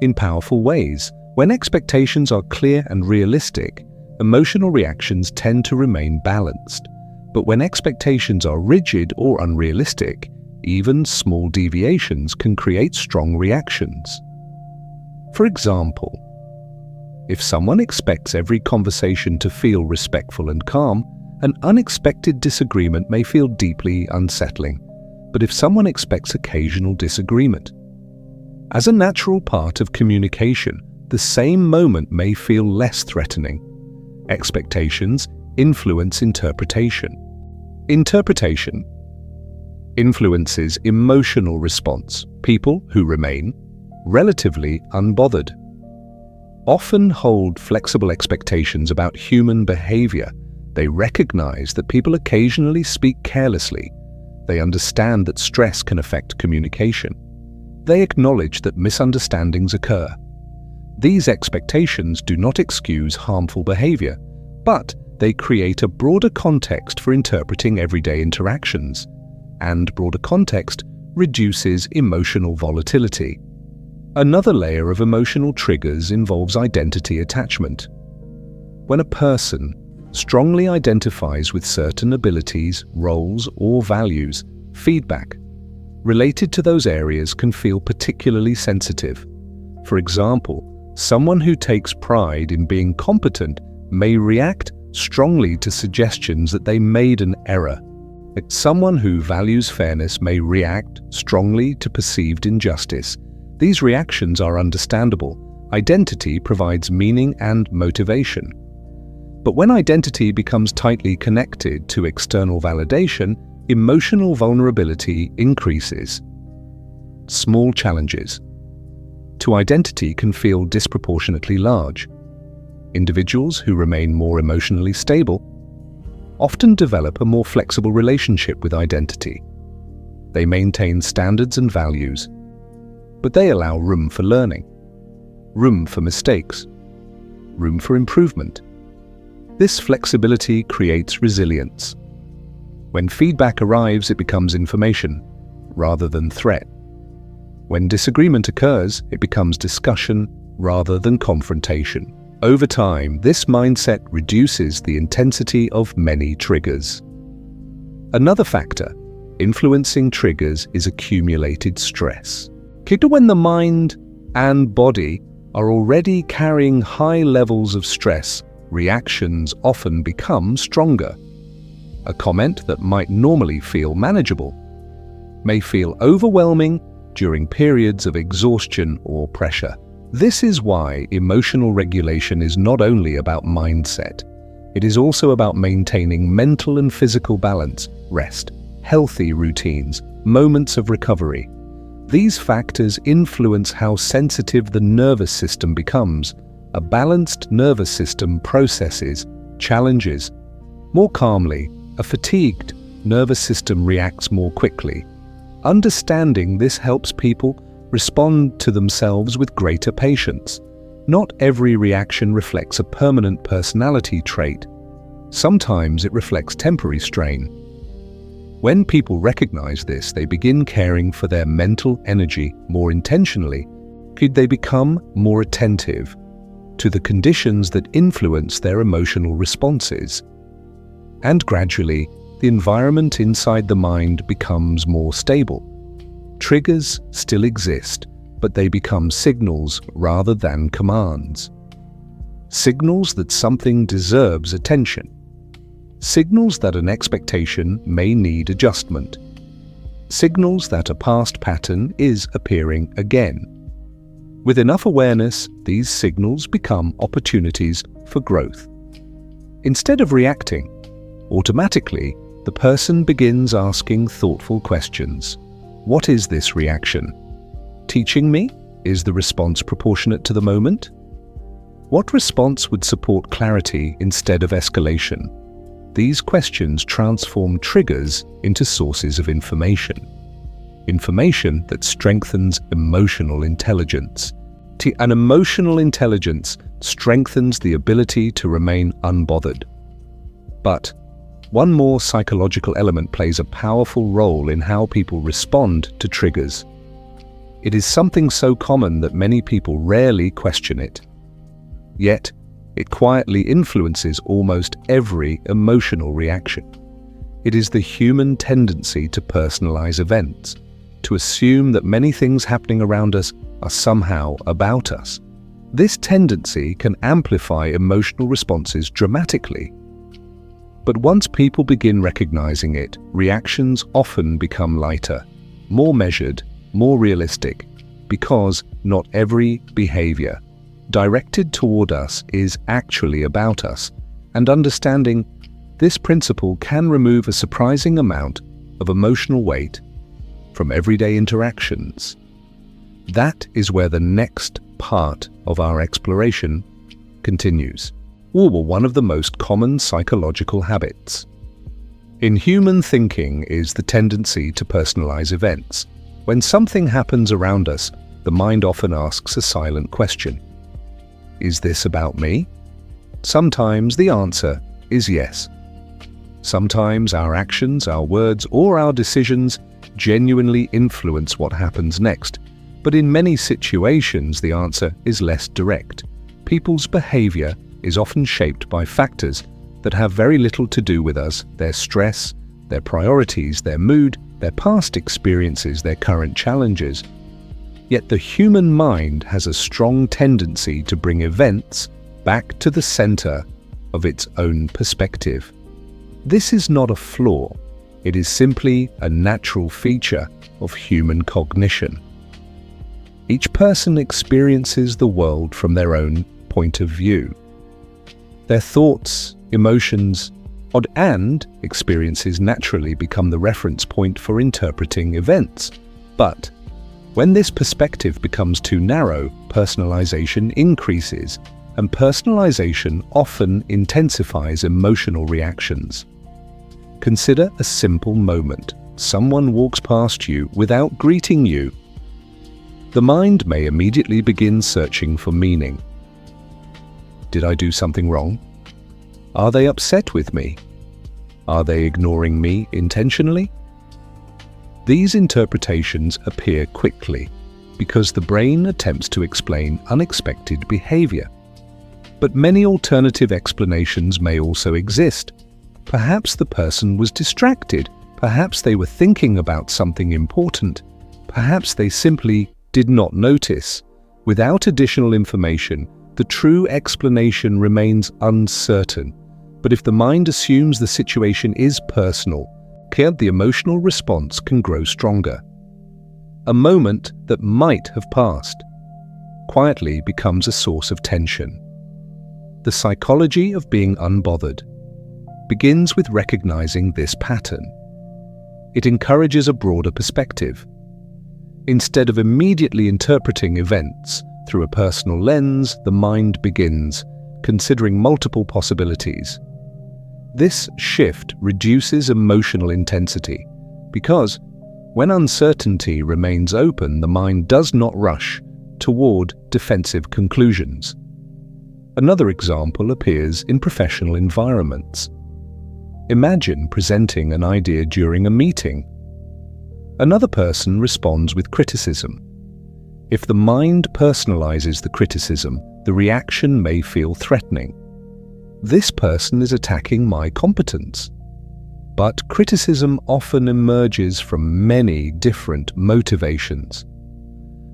in powerful ways. When expectations are clear and realistic, emotional reactions tend to remain balanced. But when expectations are rigid or unrealistic, even small deviations can create strong reactions. For example, if someone expects every conversation to feel respectful and calm, an unexpected disagreement may feel deeply unsettling. But if someone expects occasional disagreement, as a natural part of communication, the same moment may feel less threatening. Expectations influence interpretation. Interpretation influences emotional response. People who remain relatively unbothered often hold flexible expectations about human behavior. They recognize that people occasionally speak carelessly. They understand that stress can affect communication. They acknowledge that misunderstandings occur. These expectations do not excuse harmful behavior, but they create a broader context for interpreting everyday interactions, and broader context reduces emotional volatility. Another layer of emotional triggers involves identity attachment. When a person strongly identifies with certain abilities, roles, or values, feedback related to those areas can feel particularly sensitive. For example, someone who takes pride in being competent may react strongly to suggestions that they made an error. Someone who values fairness may react strongly to perceived injustice. These reactions are understandable. Identity provides meaning and motivation. But when identity becomes tightly connected to external validation, emotional vulnerability increases. Small challenges to identity can feel disproportionately large. Individuals who remain more emotionally stable often develop a more flexible relationship with identity. They maintain standards and values, but they allow room for learning, room for mistakes, room for improvement. This flexibility creates resilience. When feedback arrives, it becomes information rather than threat. When disagreement occurs, it becomes discussion rather than confrontation. Over time, this mindset reduces the intensity of many triggers. Another factor influencing triggers is accumulated stress. When the mind and body are already carrying high levels of stress, reactions often become stronger. A comment that might normally feel manageable may feel overwhelming during periods of exhaustion or pressure. This is why emotional regulation is not only about mindset. It is also about maintaining mental and physical balance, rest, healthy routines, moments of recovery. These factors influence how sensitive the nervous system becomes. A balanced nervous system processes challenges more calmly. A fatigued nervous system reacts more quickly. Understanding this helps people respond to themselves with greater patience. Not every reaction reflects a permanent personality trait. Sometimes it reflects temporary strain. When people recognize this, they begin caring for their mental energy more intentionally. They become more attentive to the conditions that influence their emotional responses. And gradually, the environment inside the mind becomes more stable. Triggers still exist, but they become signals rather than commands. Signals that something deserves attention. Signals that an expectation may need adjustment. Signals that a past pattern is appearing again. With enough awareness, these signals become opportunities for growth. Instead of reacting automatically, the person begins asking thoughtful questions. What is this reaction teaching me? Is the response proportionate to the moment? What response would support clarity instead of escalation? These questions transform triggers into sources of information. information that strengthens emotional intelligence. An emotional intelligence strengthens the ability to remain unbothered. But one more psychological element plays a powerful role in how people respond to triggers. It is something so common that many people rarely question it. Yet, it quietly influences almost every emotional reaction. It is the human tendency to personalize events, to assume that many things happening around us are somehow about us. This tendency can amplify emotional responses dramatically. But once people begin recognizing it, reactions often become lighter, more measured, more realistic, because not every behavior directed toward us is actually about us, and understanding this principle can remove a surprising amount of emotional weight from everyday interactions. That is where the next part of our exploration continues. One of the most common psychological habits in human thinking is the tendency to personalize events. When something happens around us, the mind often asks a silent question. Is this about me? Sometimes the answer is yes. Sometimes our actions, our words, or our decisions genuinely influence what happens next. But in many situations, the answer is less direct. People's behavior is often shaped by factors that have very little to do with us: their stress, their priorities, their mood, their past experiences, their current challenges. Yet the human mind has a strong tendency to bring events back to the center of its own perspective. This is not a flaw. It is simply a natural feature of human cognition. Each person experiences the world from their own point of view. Their thoughts, emotions, and experiences naturally become the reference point for interpreting events. But when this perspective becomes too narrow, personalization increases, and personalization often intensifies emotional reactions. Consider a simple moment. Someone walks past you without greeting you. The mind may immediately begin searching for meaning. Did I do something wrong? Are they upset with me? Are they ignoring me intentionally? These interpretations appear quickly because the brain attempts to explain unexpected behavior. But many alternative explanations may also exist. Perhaps the person was distracted. Perhaps they were thinking about something important. Perhaps they simply did not notice. Without additional information, the true explanation remains uncertain. But if the mind assumes the situation is personal, the emotional response can grow stronger. A moment that might have passed quietly becomes a source of tension. The psychology of being unbothered begins with recognizing this pattern. It encourages a broader perspective. Instead of immediately interpreting events through a personal lens, the mind begins considering multiple possibilities. This shift reduces emotional intensity because when uncertainty remains open, the mind does not rush toward defensive conclusions. Another example appears in professional environments. Imagine presenting an idea during a meeting. Another person responds with criticism. If the mind personalizes the criticism, the reaction may feel threatening. This person is attacking my competence. But criticism often emerges from many different motivations.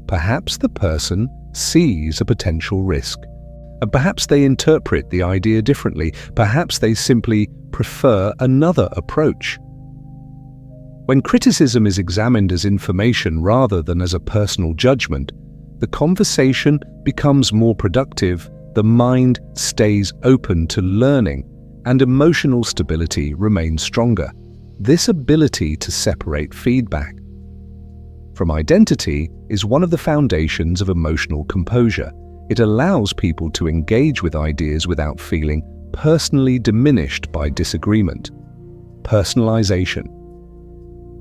Perhaps the person sees a potential risk, and perhaps they interpret the idea differently. Perhaps they simply prefer another approach. When criticism is examined as information rather than as a personal judgment, the conversation becomes more productive, the mind stays open to learning, and emotional stability remains stronger. This ability to separate feedback from identity is one of the foundations of emotional composure. It allows people to engage with ideas without feeling personally diminished by disagreement. Personalization.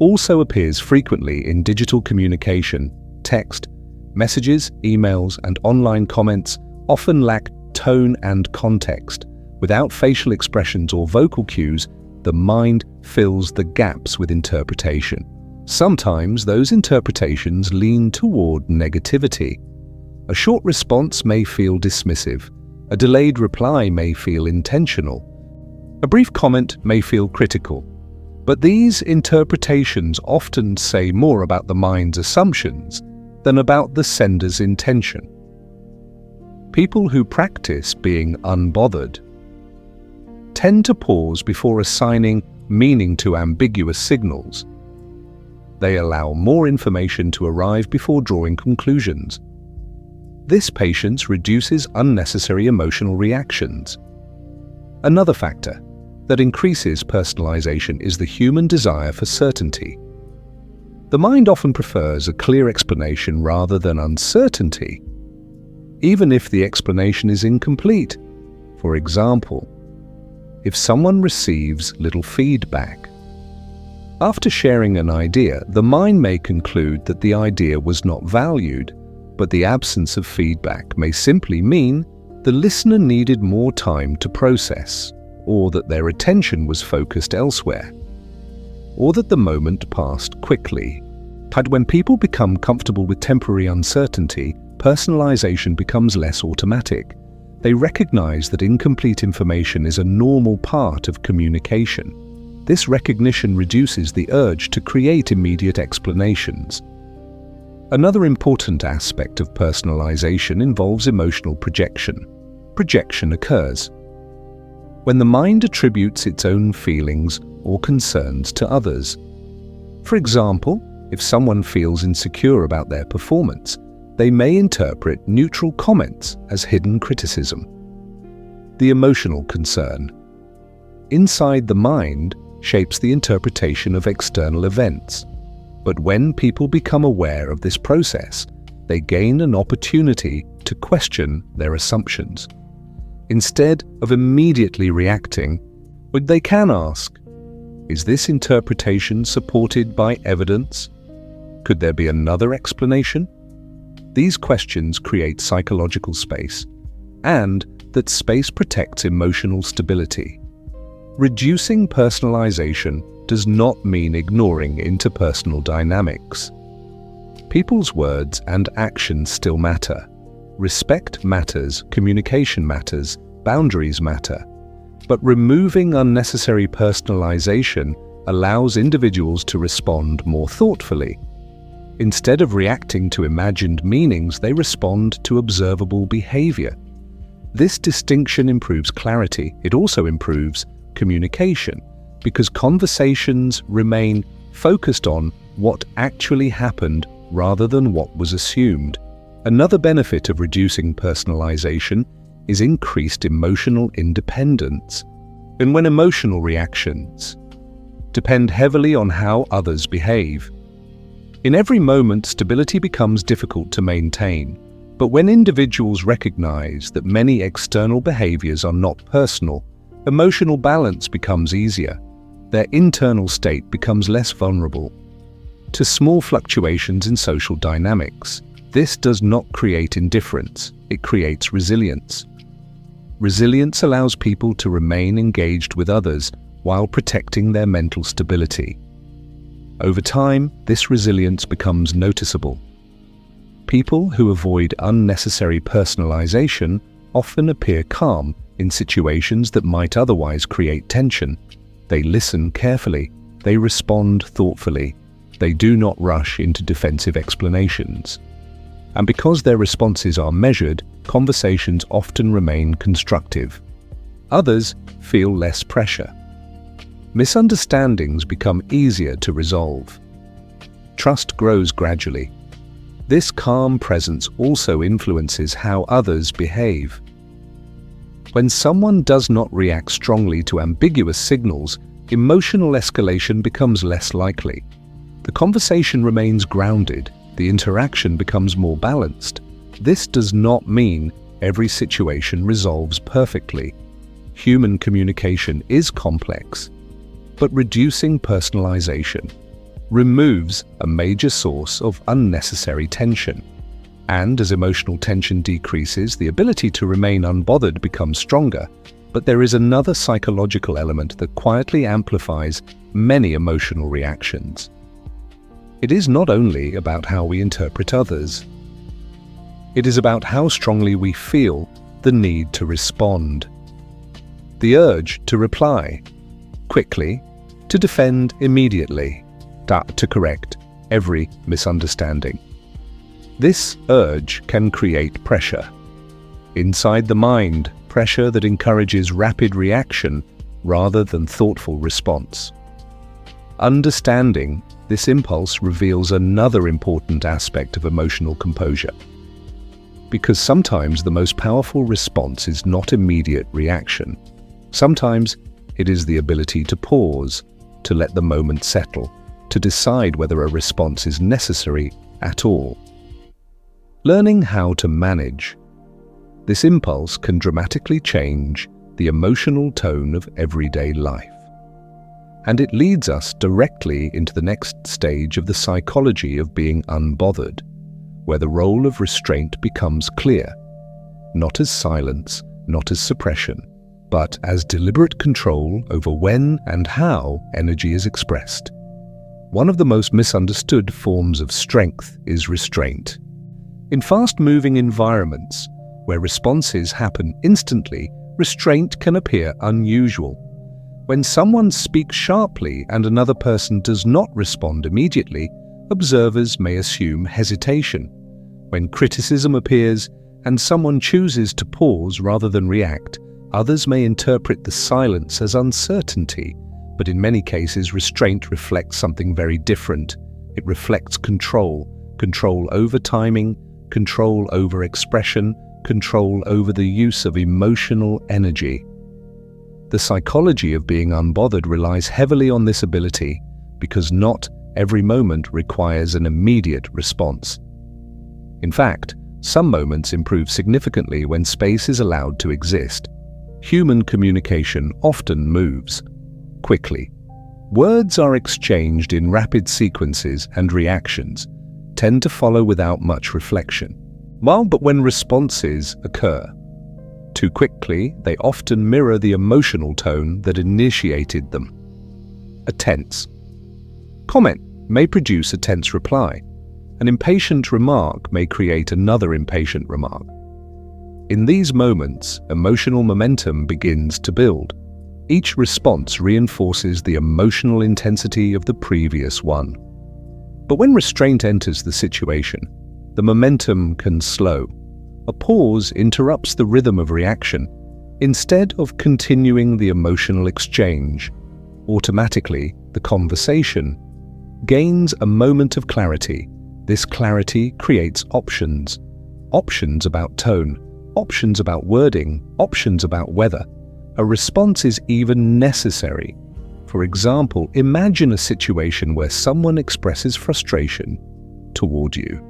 also appears frequently in digital communication. Text, messages, emails, and online comments often lack tone and context. Without facial expressions or vocal cues, the mind fills the gaps with interpretation. Sometimes those interpretations lean toward negativity. A short response may feel dismissive. A delayed reply may feel intentional. A brief comment may feel critical. But these interpretations often say more about the mind's assumptions than about the sender's intention. People who practice being unbothered tend to pause before assigning meaning to ambiguous signals. They allow more information to arrive before drawing conclusions. This patience reduces unnecessary emotional reactions. Another factor that increases personalization is the human desire for certainty. The mind often prefers a clear explanation rather than uncertainty, even if the explanation is incomplete. For example, if someone receives little feedback. After sharing an idea, the mind may conclude that the idea was not valued, but the absence of feedback may simply mean the listener needed more time to process, or that their attention was focused elsewhere, or that the moment passed quickly. But when people become comfortable with temporary uncertainty, personalization becomes less automatic. They recognize that incomplete information is a normal part of communication. This recognition reduces the urge to create immediate explanations. Another important aspect of personalization involves emotional projection. Projection occurs when the mind attributes its own feelings or concerns to others. For example, if someone feels insecure about their performance, they may interpret neutral comments as hidden criticism. The emotional concern inside the mind shapes the interpretation of external events. But when people become aware of this process, they gain an opportunity to question their assumptions. Instead of immediately reacting, they can ask, is this interpretation supported by evidence? Could there be another explanation? These questions create psychological space, and that space protects emotional stability. Reducing personalization does not mean ignoring interpersonal dynamics. People's words and actions still matter. Respect matters, communication matters, boundaries matter. But removing unnecessary personalization allows individuals to respond more thoughtfully. Instead of reacting to imagined meanings, they respond to observable behavior. This distinction improves clarity. It also improves communication, because conversations remain focused on what actually happened rather than what was assumed. Another benefit of reducing personalization is increased emotional independence. And when emotional reactions depend heavily on how others behave, in every moment, stability becomes difficult to maintain. But when individuals recognize that many external behaviors are not personal, emotional balance becomes easier. Their internal state becomes less vulnerable to small fluctuations in social dynamics. This does not create indifference, it creates resilience. Resilience allows people to remain engaged with others while protecting their mental stability. Over time, this resilience becomes noticeable. People who avoid unnecessary personalization often appear calm in situations that might otherwise create tension. They listen carefully, they respond thoughtfully, they do not rush into defensive explanations. And because their responses are measured, conversations often remain constructive. Others feel less pressure. Misunderstandings become easier to resolve. Trust grows gradually. This calm presence also influences how others behave. When someone does not react strongly to ambiguous signals, emotional escalation becomes less likely. The conversation remains grounded, the interaction becomes more balanced. This does not mean every situation resolves perfectly. Human communication is complex, but reducing personalization removes a major source of unnecessary tension. And as emotional tension decreases, the ability to remain unbothered becomes stronger. But there is another psychological element that quietly amplifies many emotional reactions. It is not only about how we interpret others. It is about how strongly we feel the need to respond, the urge to reply quickly, to defend immediately, to correct every misunderstanding. This urge can create pressure. Inside the mind, pressure that encourages rapid reaction rather than thoughtful response. Understanding this impulse reveals another important aspect of emotional composure. Because sometimes the most powerful response is not immediate reaction. Sometimes it is the ability to pause, to let the moment settle, to decide whether a response is necessary at all. Learning how to manage this impulse can dramatically change the emotional tone of everyday life. And it leads us directly into the next stage of the psychology of being unbothered, where the role of restraint becomes clear, not as silence, not as suppression, but as deliberate control over when and how energy is expressed. One of the most misunderstood forms of strength is restraint. In fast-moving environments, where responses happen instantly, restraint can appear unusual. When someone speaks sharply and another person does not respond immediately, observers may assume hesitation. When criticism appears and someone chooses to pause rather than react, others may interpret the silence as uncertainty, but in many cases restraint reflects something very different. It reflects control over timing, control over expression, control over the use of emotional energy. The psychology of being unbothered relies heavily on this ability because not every moment requires an immediate response. In fact, some moments improve significantly when space is allowed to exist. Human communication often moves quickly. Words are exchanged in rapid sequences and reactions tend to follow without much reflection. But when responses occur too quickly, they often mirror the emotional tone that initiated them. A tense comment may produce a tense reply. An impatient remark may create another impatient remark. In these moments, emotional momentum begins to build. Each response reinforces the emotional intensity of the previous one. But when restraint enters the situation, the momentum can slow. A pause interrupts the rhythm of reaction. Instead of continuing the emotional exchange, automatically the conversation gains a moment of clarity. This clarity creates options. Options about tone, options about wording, options about whether a response is even necessary. For example, imagine a situation where someone expresses frustration toward you.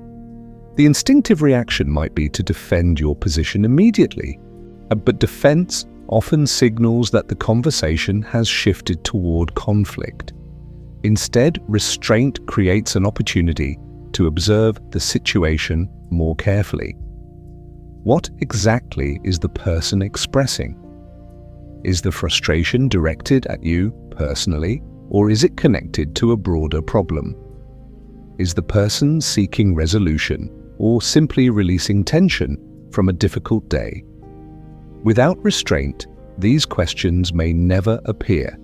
The instinctive reaction might be to defend your position immediately, but defense often signals that the conversation has shifted toward conflict. Instead, restraint creates an opportunity to observe the situation more carefully. What exactly is the person expressing? Is the frustration directed at you personally, or is it connected to a broader problem? Is the person seeking resolution or simply releasing tension from a difficult day? Without restraint, these questions may never appear.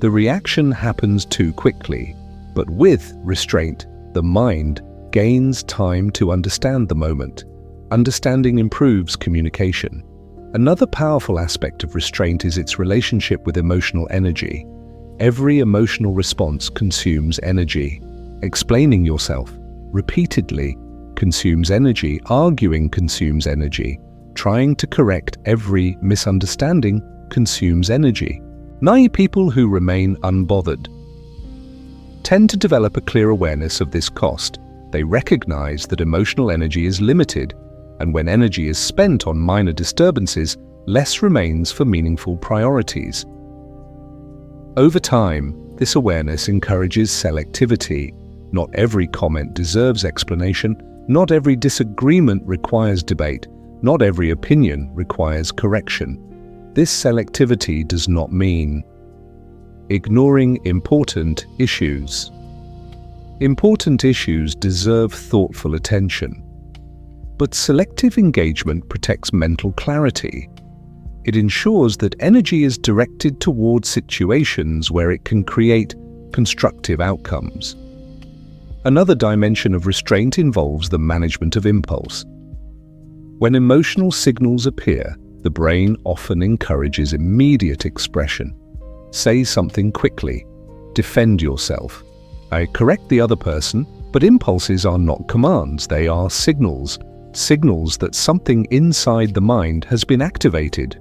The reaction happens too quickly, but with restraint, the mind gains time to understand the moment. Understanding improves communication. Another powerful aspect of restraint is its relationship with emotional energy. Every emotional response consumes energy. Explaining yourself repeatedly consumes energy. Arguing consumes energy. Trying to correct every misunderstanding consumes energy. Naive people who remain unbothered tend to develop a clear awareness of this cost. They recognize that emotional energy is limited, and when energy is spent on minor disturbances, less remains for meaningful priorities. Over time, This awareness encourages selectivity. Not every comment deserves explanation. Not every disagreement requires debate. Not every opinion requires correction. This selectivity does not mean ignoring important issues. Important issues deserve thoughtful attention. But selective engagement protects mental clarity. It ensures that energy is directed towards situations where it can create constructive outcomes. Another dimension of restraint involves the management of impulse. When emotional signals appear, the brain often encourages immediate expression. Say something quickly. Defend yourself. Correct the other person, but impulses are not commands, they are signals. Signals that something inside the mind has been activated.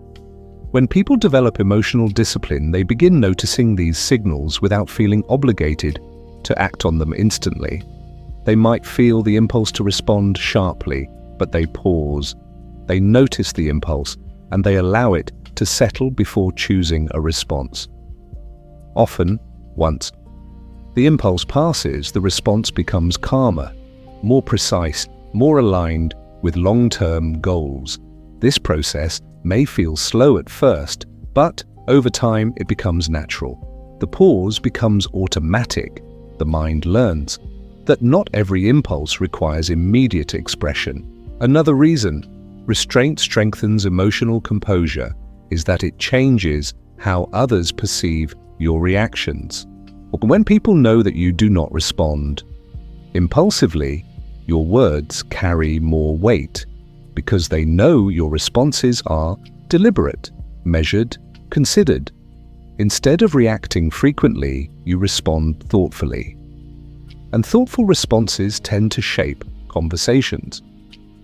When people develop emotional discipline, they begin noticing these signals without feeling obligated to act on them instantly. They might feel the impulse to respond sharply, but they pause. They notice the impulse, and they allow it to settle before choosing a response. Often, once the impulse passes, the response becomes calmer, more precise, more aligned with long-term goals. This process may feel slow at first, but over time it becomes natural. The pause becomes automatic. The mind learns that not every impulse requires immediate expression. Another reason restraint strengthens emotional composure is that it changes how others perceive your reactions. When people know that you do not respond impulsively, your words carry more weight because they know your responses are deliberate, measured, considered. Instead of reacting frequently, you respond thoughtfully. And thoughtful responses tend to shape conversations.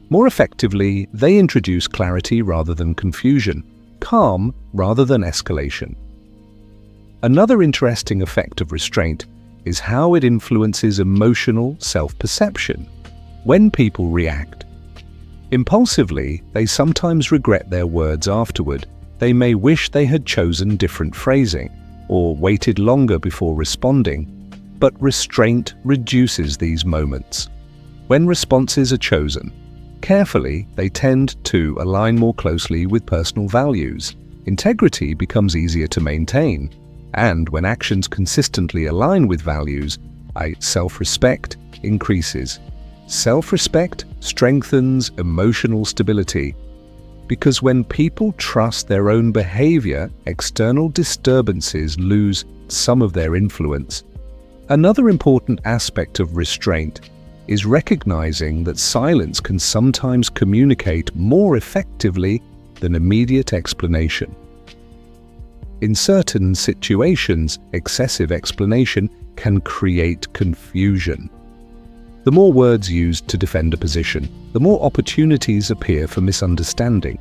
More effectively, they introduce clarity rather than confusion, calm rather than escalation. Another interesting effect of restraint is how it influences emotional self-perception. When people react impulsively, they sometimes regret their words afterward. They may wish they had chosen different phrasing or waited longer before responding, but restraint reduces these moments. When responses are chosen carefully, they tend to align more closely with personal values. Integrity becomes easier to maintain. And when actions consistently align with values, self-respect increases. Self-respect strengthens emotional stability, because when people trust their own behavior, external disturbances lose some of their influence. Another important aspect of restraint is recognizing that silence can sometimes communicate more effectively than immediate explanation. In certain situations, excessive explanation can create confusion. The more words used to defend a position, the more opportunities appear for misunderstanding.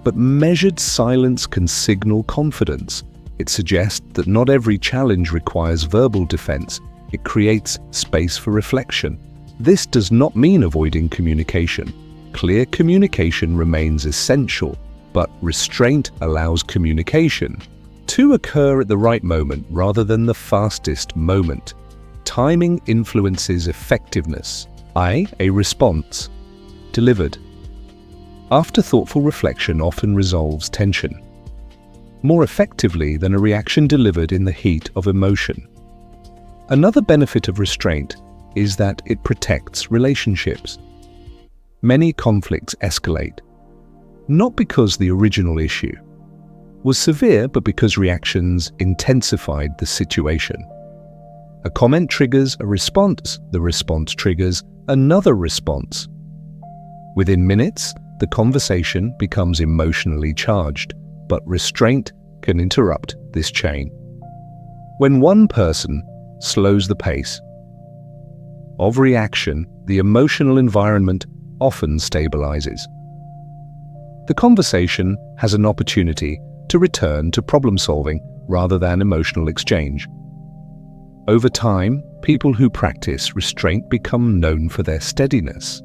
But measured silence can signal confidence. It suggests that not every challenge requires verbal defense. It creates space for reflection. This does not mean avoiding communication. Clear communication remains essential, but restraint allows communication to occur at the right moment rather than the fastest moment. Timing influences effectiveness. A response delivered after thoughtful reflection often resolves tension more effectively than a reaction delivered in the heat of emotion. Another benefit of restraint is that it protects relationships. Many conflicts escalate, not because the original issue was severe, but because reactions intensified the situation. A comment triggers a response, the response triggers another response. Within minutes, the conversation becomes emotionally charged, but restraint can interrupt this chain. When one person slows the pace of reaction, the emotional environment often stabilizes. The conversation has an opportunity to return to problem solving rather than emotional exchange. Over time, people who practice restraint become known for their steadiness.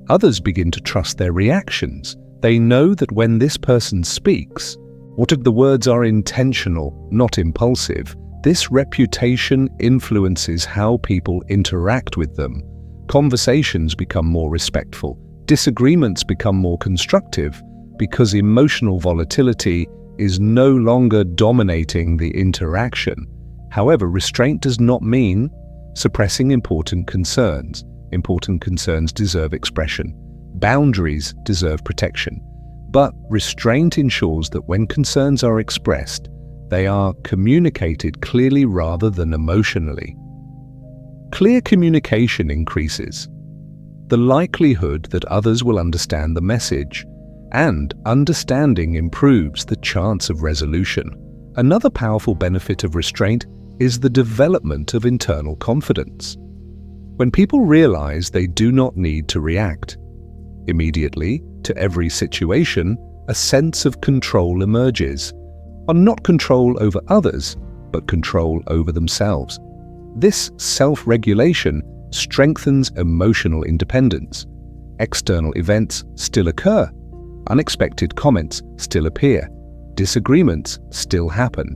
Others begin to trust their reactions. They know that when this person speaks, what if the words are intentional, not impulsive? This reputation influences how people interact with them. Conversations become more respectful. Disagreements become more constructive because emotional volatility is no longer dominating the interaction. However, restraint does not mean suppressing important concerns. Important concerns deserve expression. Boundaries deserve protection. But restraint ensures that when concerns are expressed, they are communicated clearly rather than emotionally. Clear communication increases the likelihood that others will understand the message, and understanding improves the chance of resolution. Another powerful benefit of restraint is the development of internal confidence. When people realize they do not need to react immediately to every situation, a sense of control emerges. Not control over others, but control over themselves. This self-regulation strengthens emotional independence. External events still occur. Unexpected comments still appear. Disagreements still happen.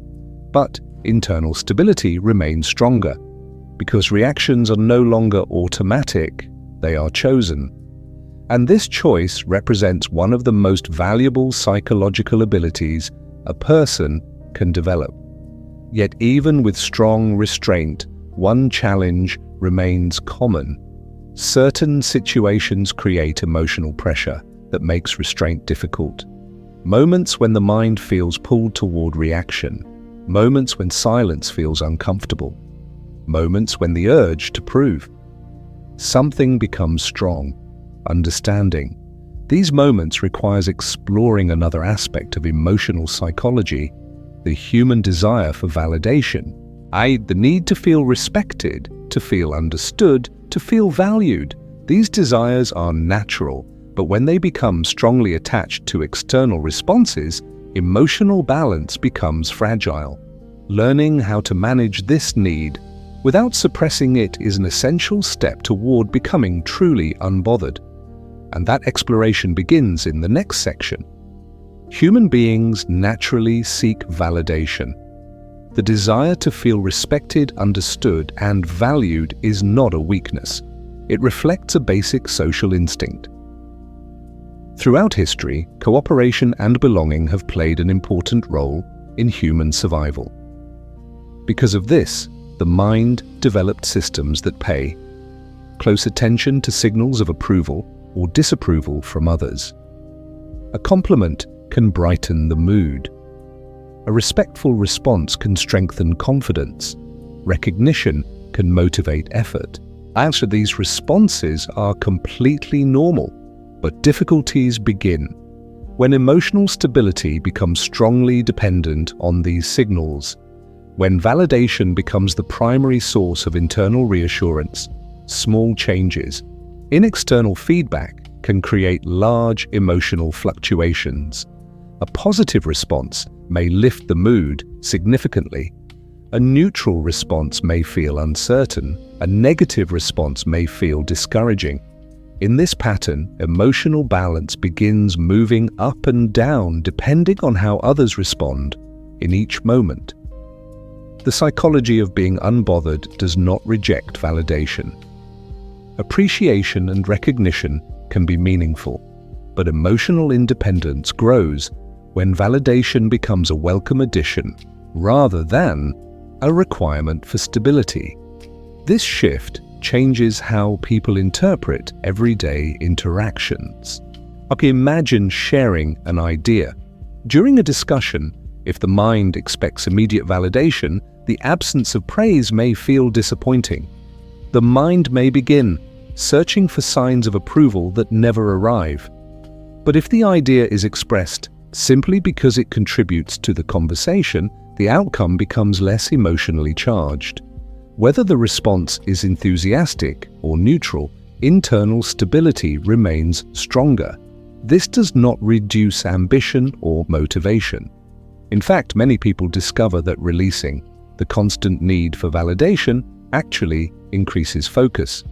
But internal stability remains stronger. Because reactions are no longer automatic, they are chosen. And this choice represents one of the most valuable psychological abilities a person can develop. Yet even with strong restraint, one challenge remains common. Certain situations create emotional pressure that makes restraint difficult. Moments when the mind feels pulled toward reaction. Moments when silence feels uncomfortable. Moments when the urge to prove something becomes strong. Understanding these moments requires exploring another aspect of emotional psychology, the human desire for validation, the need to feel respected, to feel understood, to feel valued. These desires are natural, but when they become strongly attached to external responses, emotional balance becomes fragile. Learning how to manage this need without suppressing it is an essential step toward becoming truly unbothered. And that exploration begins in the next section. Human beings naturally seek validation. The desire to feel respected, understood, and valued is not a weakness. It reflects a basic social instinct. Throughout history, cooperation and belonging have played an important role in human survival. Because of this, the mind developed systems that pay close attention to signals of approval or disapproval from others. A compliment can brighten the mood. A respectful response can strengthen confidence. Recognition can motivate effort. Actually, these responses are completely normal, but difficulties begin when emotional stability becomes strongly dependent on these signals. When validation becomes the primary source of internal reassurance, small changes in external feedback can create large emotional fluctuations. A positive response may lift the mood significantly. A neutral response may feel uncertain. A negative response may feel discouraging. In this pattern, emotional balance begins moving up and down depending on how others respond in each moment. The psychology of being unbothered does not reject validation. Appreciation and recognition can be meaningful, but emotional independence grows when validation becomes a welcome addition rather than a requirement for stability. This shift changes how people interpret everyday interactions. Okay, imagine sharing an idea. During a discussion, if the mind expects immediate validation, the absence of praise may feel disappointing. The mind may begin searching for signs of approval that never arrive. But if the idea is expressed simply because it contributes to the conversation, the outcome becomes less emotionally charged. Whether the response is enthusiastic or neutral, internal stability remains stronger. This does not reduce ambition or motivation. In fact, many people discover that releasing the constant need for validation actually increases focus.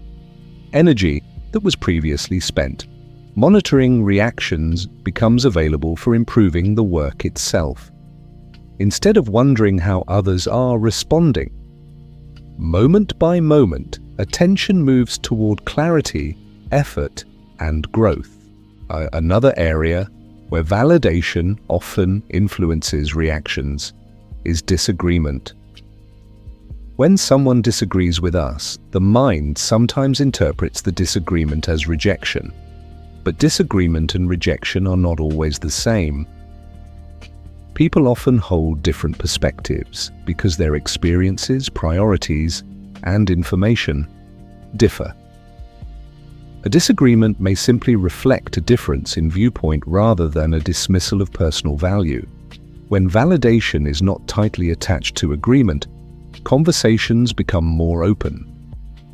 Energy that was previously spent monitoring reactions becomes available for improving the work itself. instead of wondering how others are responding. Moment by moment, attention moves toward clarity, effort, and growth. Another area where validation often influences reactions is disagreement. When someone disagrees with us, the mind sometimes interprets the disagreement as rejection. But disagreement and rejection are not always the same. People often hold different perspectives because their experiences, priorities, and information differ. A disagreement may simply reflect a difference in viewpoint rather than a dismissal of personal value. When validation is not tightly attached to agreement, conversations become more open.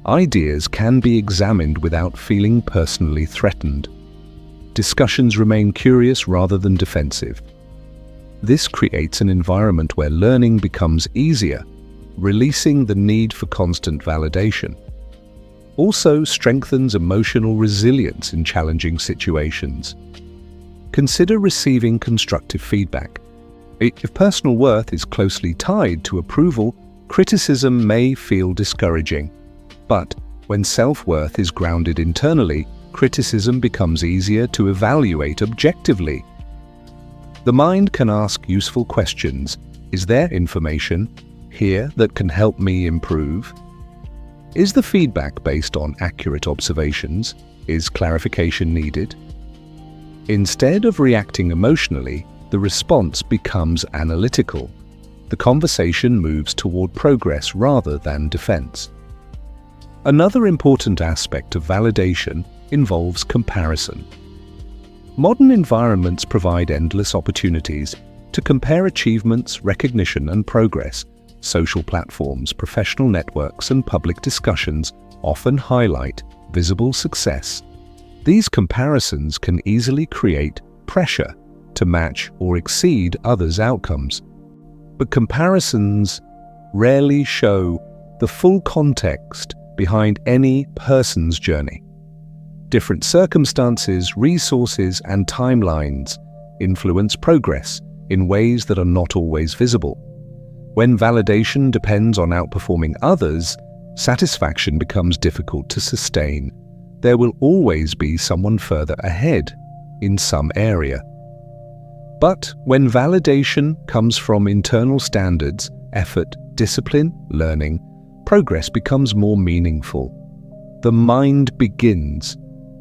Ideas can be examined without feeling personally threatened. Discussions remain curious rather than defensive. This creates an environment where learning becomes easier, releasing the need for constant validation. Also strengthens emotional resilience in challenging situations. Consider receiving constructive feedback. If personal worth is closely tied to approval, criticism may feel discouraging. But when self-worth is grounded internally, criticism becomes easier to evaluate objectively. The mind can ask useful questions. Is there information here that can help me improve? Is the feedback based on accurate observations? Is clarification needed? Instead of reacting emotionally, the response becomes analytical. The conversation moves toward progress rather than defense. Another important aspect of validation involves comparison. Modern environments provide endless opportunities to compare achievements, recognition, and progress. Social platforms, professional networks, and public discussions often highlight visible success. These comparisons can easily create pressure to match or exceed others' outcomes. But comparisons rarely show the full context behind any person's journey. Different circumstances, resources, and timelines influence progress in ways that are not always visible. When validation depends on outperforming others, satisfaction becomes difficult to sustain. There will always be someone further ahead in some area. But when validation comes from internal standards, effort, discipline, learning, progress becomes more meaningful. The mind begins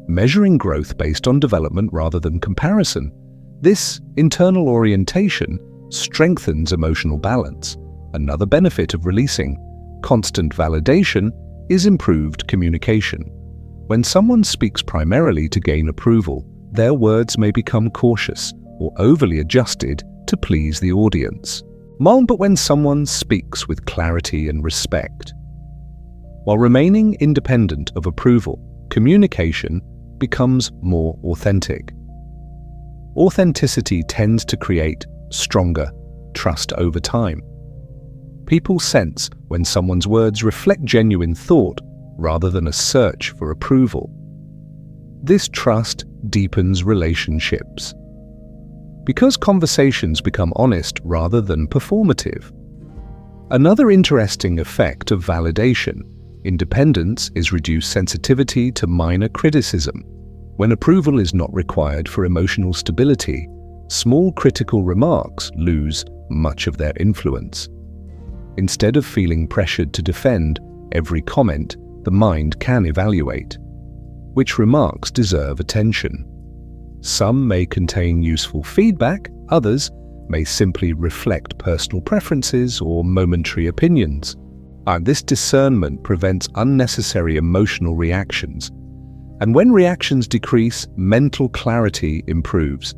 measuring growth based on development rather than comparison. This internal orientation strengthens emotional balance. Another benefit of releasing constant validation is improved communication. When someone speaks primarily to gain approval, their words may become cautious or overly adjusted to please the audience. But when someone speaks with clarity and respect, while remaining independent of approval, communication becomes more authentic. Authenticity tends to create stronger trust over time. People sense when someone's words reflect genuine thought rather than a search for approval. This trust deepens relationships because conversations become honest rather than performative. Another interesting effect of validation, independence, is reduced sensitivity to minor criticism. When approval is not required for emotional stability, small critical remarks lose much of their influence. Instead of feeling pressured to defend every comment, the mind can evaluate which remarks deserve attention. Some may contain useful feedback, others may simply reflect personal preferences or momentary opinions. This discernment prevents unnecessary emotional reactions. And when reactions decrease, mental clarity improves.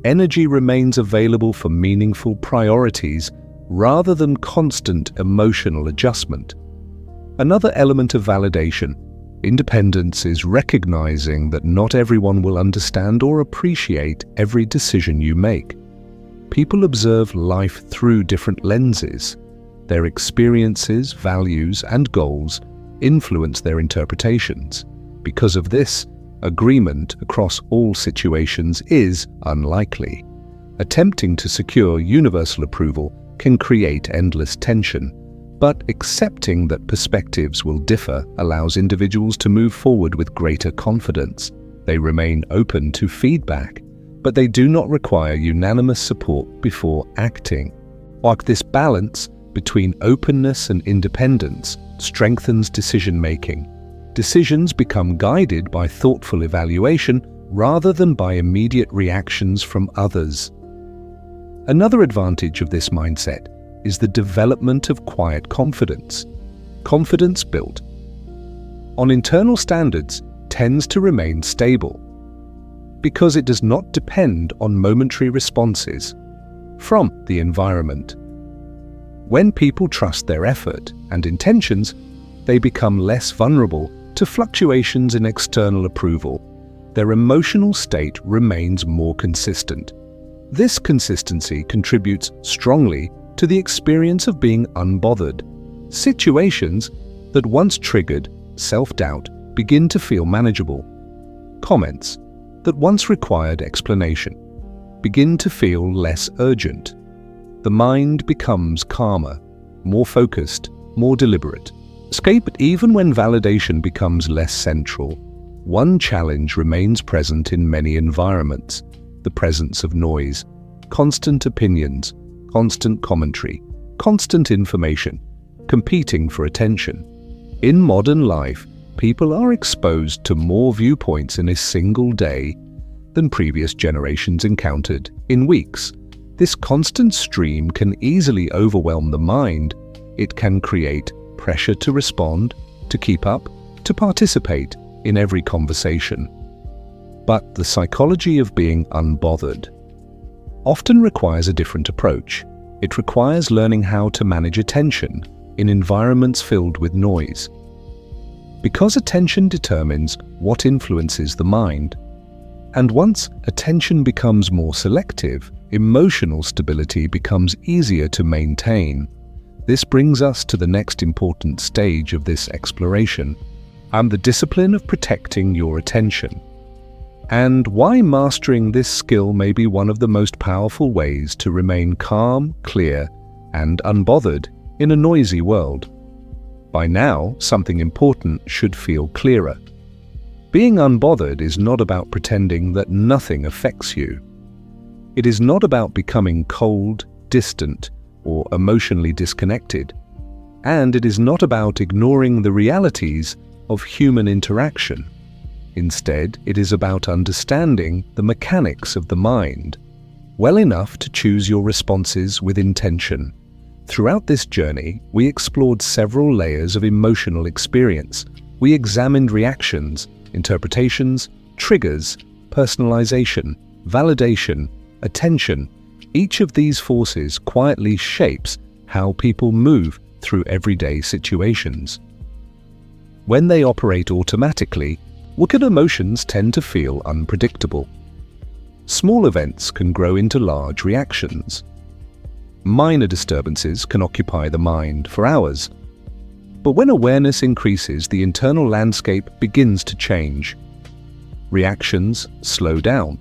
Energy remains available for meaningful priorities rather than constant emotional adjustment. Another element of validation, independence, is recognizing that not everyone will understand or appreciate every decision you make. People observe life through different lenses. Their experiences, values, and goals influence their interpretations. Because of this, agreement across all situations is unlikely. Attempting to secure universal approval can create endless tension, but accepting that perspectives will differ allows individuals to move forward with greater confidence. They remain open to feedback, but they do not require unanimous support before acting. While this balance between openness and independence strengthens decision-making, decisions become guided by thoughtful evaluation rather than by immediate reactions from others. Another advantage of this mindset is the development of quiet confidence. Confidence built on internal standards tends to remain stable because it does not depend on momentary responses from the environment. When people trust their effort and intentions, they become less vulnerable to fluctuations in external approval. Their emotional state remains more consistent. This consistency contributes strongly to the experience of being unbothered. Situations that once triggered self-doubt begin to feel manageable. Comments that once required explanation begin to feel less urgent. The mind becomes calmer, more focused, more deliberate. But even when validation becomes less central, one challenge remains present in many environments: the presence of noise, constant opinions, constant commentary, constant information, competing for attention. In modern life, people are exposed to more viewpoints in a single day than previous generations encountered in weeks. This constant stream can easily overwhelm the mind. It can create pressure to respond, to keep up, to participate in every conversation. But the psychology of being unbothered often requires a different approach. It requires learning how to manage attention in environments filled with noise. Because attention determines what influences the mind, and once attention becomes more selective, emotional stability becomes easier to maintain. This brings us to the next important stage of this exploration, and the discipline of protecting your attention, and why mastering this skill may be one of the most powerful ways to remain calm, clear, and unbothered in a noisy world. By now, something important should feel clearer. Being unbothered is not about pretending that nothing affects you. It is not about becoming cold, distant, or emotionally disconnected. And it is not about ignoring the realities of human interaction. Instead, it is about understanding the mechanics of the mind well enough to choose your responses with intention. Throughout this journey, we explored several layers of emotional experience. We examined reactions, interpretations, triggers, personalization, validation, attention. Each of these forces quietly shapes how people move through everyday situations. When they operate automatically, wicked emotions tend to feel unpredictable. Small events can grow into large reactions. Minor disturbances can occupy the mind for hours. But when awareness increases, the internal landscape begins to change. Reactions slow down.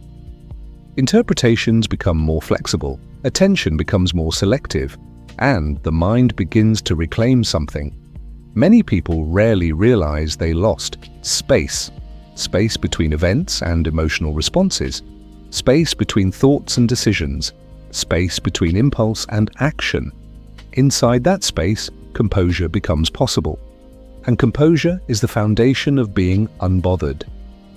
Interpretations become more flexible, attention becomes more selective, and the mind begins to reclaim something. Many people rarely realize they lost space. Space between events and emotional responses. Space between thoughts and decisions. Space between impulse and action. Inside that space, composure becomes possible. And composure is the foundation of being unbothered.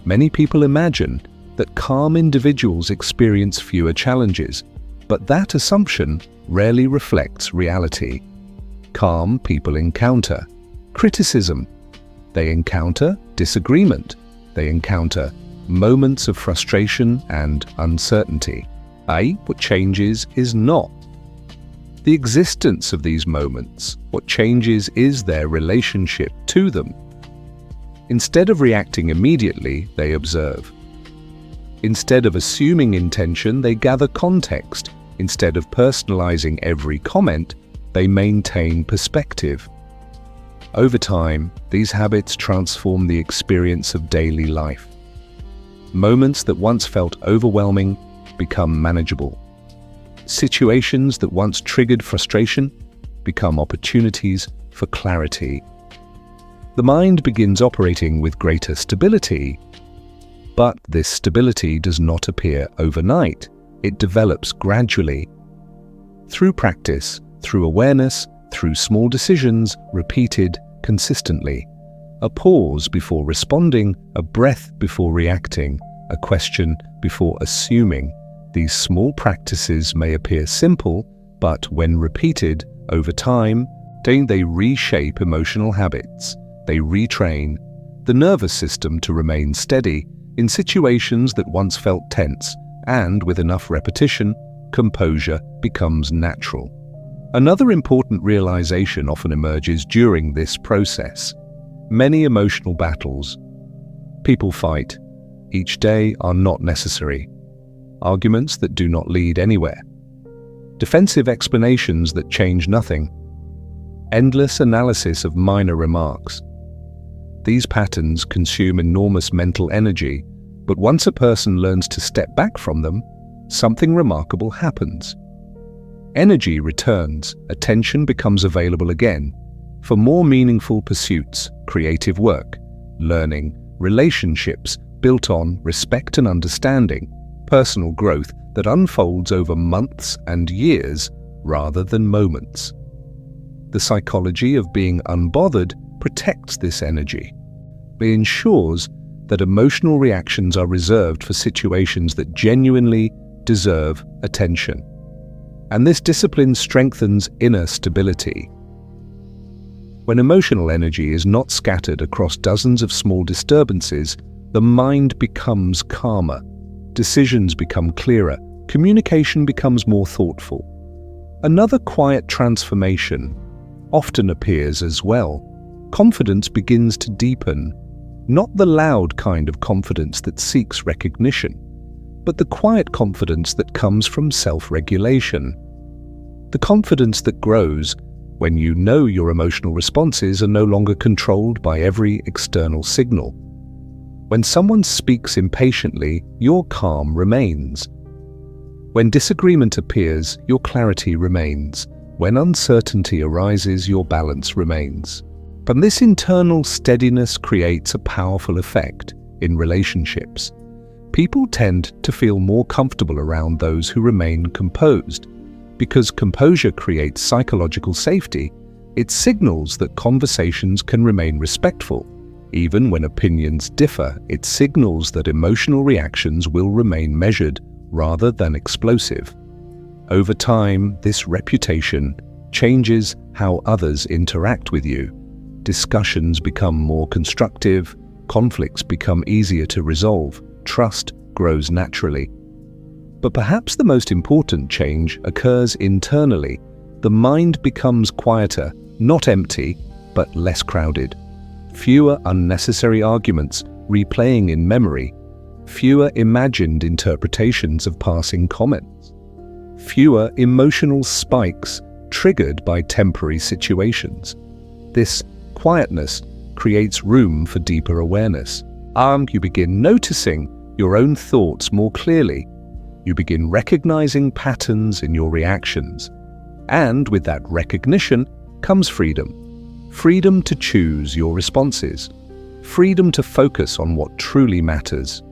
Many people imagine that calm individuals experience fewer challenges, but that assumption rarely reflects reality. Calm people encounter criticism. They encounter disagreement. They encounter moments of frustration and uncertainty. What changes is not the existence of these moments. What changes is their relationship to them. Instead of reacting immediately, they observe. Instead of assuming intention, they gather context. Instead of personalizing every comment, they maintain perspective. Over time, these habits transform the experience of daily life. Moments that once felt overwhelming become manageable. Situations that once triggered frustration become opportunities for clarity. The mind begins operating with greater stability, but this stability does not appear overnight. It develops gradually. Through practice, through awareness, through small decisions repeated consistently. A pause before responding, a breath before reacting, a question before assuming. These small practices may appear simple, but when repeated over time, they reshape emotional habits. They retrain the nervous system to remain steady in situations that once felt tense, and with enough repetition, composure becomes natural. Another important realization often emerges during this process. Many emotional battles people fight each day are not necessary. Arguments that do not lead anywhere. Defensive explanations that change nothing. Endless analysis of minor remarks. These patterns consume enormous mental energy, but once a person learns to step back from them, something remarkable happens. Energy returns, attention becomes available again for more meaningful pursuits, creative work, learning, relationships built on respect and understanding, personal growth that unfolds over months and years rather than moments. The psychology of being unbothered protects this energy. It ensures that emotional reactions are reserved for situations that genuinely deserve attention. And this discipline strengthens inner stability. When emotional energy is not scattered across dozens of small disturbances, the mind becomes calmer, decisions become clearer, communication becomes more thoughtful. Another quiet transformation often appears as well. Confidence begins to deepen, not the loud kind of confidence that seeks recognition, but the quiet confidence that comes from self-regulation. The confidence that grows when you know your emotional responses are no longer controlled by every external signal. When someone speaks impatiently, your calm remains. When disagreement appears, your clarity remains. When uncertainty arises, your balance remains. And this internal steadiness creates a powerful effect in relationships. People tend to feel more comfortable around those who remain composed. Because composure creates psychological safety, it signals that conversations can remain respectful. Even when opinions differ, it signals that emotional reactions will remain measured rather than explosive. Over time, this reputation changes how others interact with you. Discussions become more constructive, conflicts become easier to resolve, trust grows naturally. But perhaps the most important change occurs internally. The mind becomes quieter, not empty, but less crowded. Fewer unnecessary arguments replaying in memory, fewer imagined interpretations of passing comments, fewer emotional spikes triggered by temporary situations. This quietness creates room for deeper awareness. You begin noticing your own thoughts more clearly. You begin recognizing patterns in your reactions. And with that recognition comes freedom. Freedom to choose your responses. Freedom to focus on what truly matters.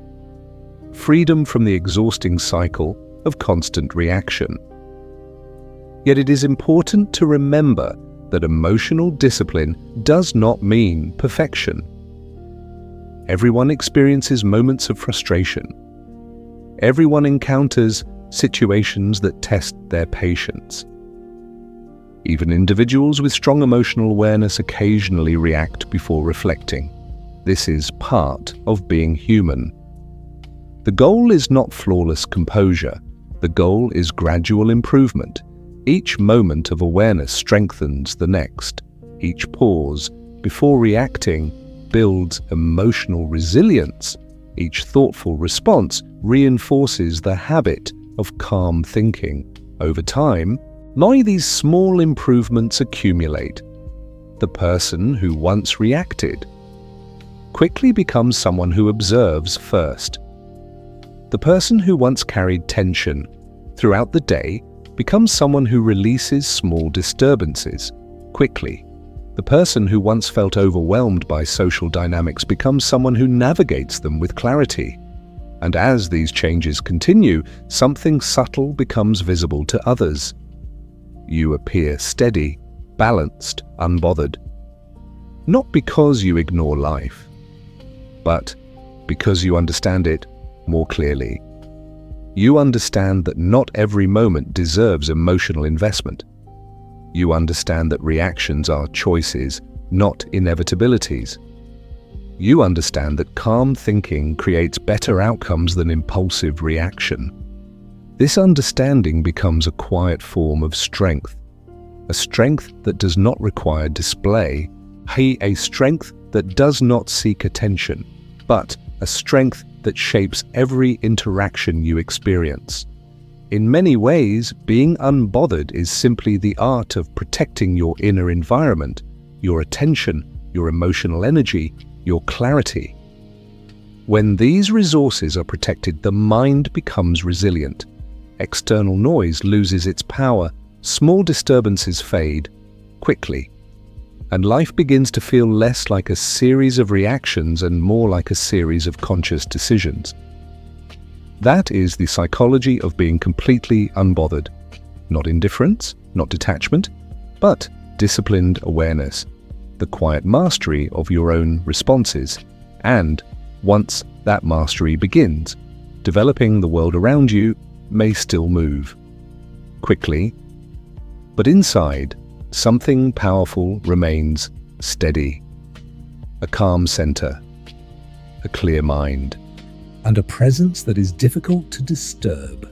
Freedom from the exhausting cycle of constant reaction. Yet it is important to remember that emotional discipline does not mean perfection. Everyone experiences moments of frustration. Everyone encounters situations that test their patience. Even individuals with strong emotional awareness occasionally react before reflecting. This is part of being human. The goal is not flawless composure. The goal is gradual improvement. Each moment of awareness strengthens the next. Each pause before reacting builds emotional resilience. Each thoughtful response reinforces the habit of calm thinking. Over time, these small improvements accumulate. The person who once reacted quickly becomes someone who observes first. The person who once carried tension throughout the day becomes someone who releases small disturbances quickly. The person who once felt overwhelmed by social dynamics becomes someone who navigates them with clarity. And as these changes continue, something subtle becomes visible to others. You appear steady, balanced, unbothered. Not because you ignore life, but because you understand it more clearly. You understand that not every moment deserves emotional investment. You understand that reactions are choices, not inevitabilities. You understand that calm thinking creates better outcomes than impulsive reaction. This understanding becomes a quiet form of strength, a strength that does not require display, a strength that does not seek attention, but a strength that shapes every interaction you experience. In many ways, being unbothered is simply the art of protecting your inner environment, your attention, your emotional energy, your clarity. When these resources are protected, the mind becomes resilient. External noise loses its power, small disturbances fade quickly, and life begins to feel less like a series of reactions and more like a series of conscious decisions. That is the psychology of being completely unbothered. Not indifference, not detachment, but disciplined awareness, the quiet mastery of your own responses. And once that mastery begins, developing the world around you may still move quickly, but inside, something powerful remains steady. A calm center, a clear mind, and a presence that is difficult to disturb.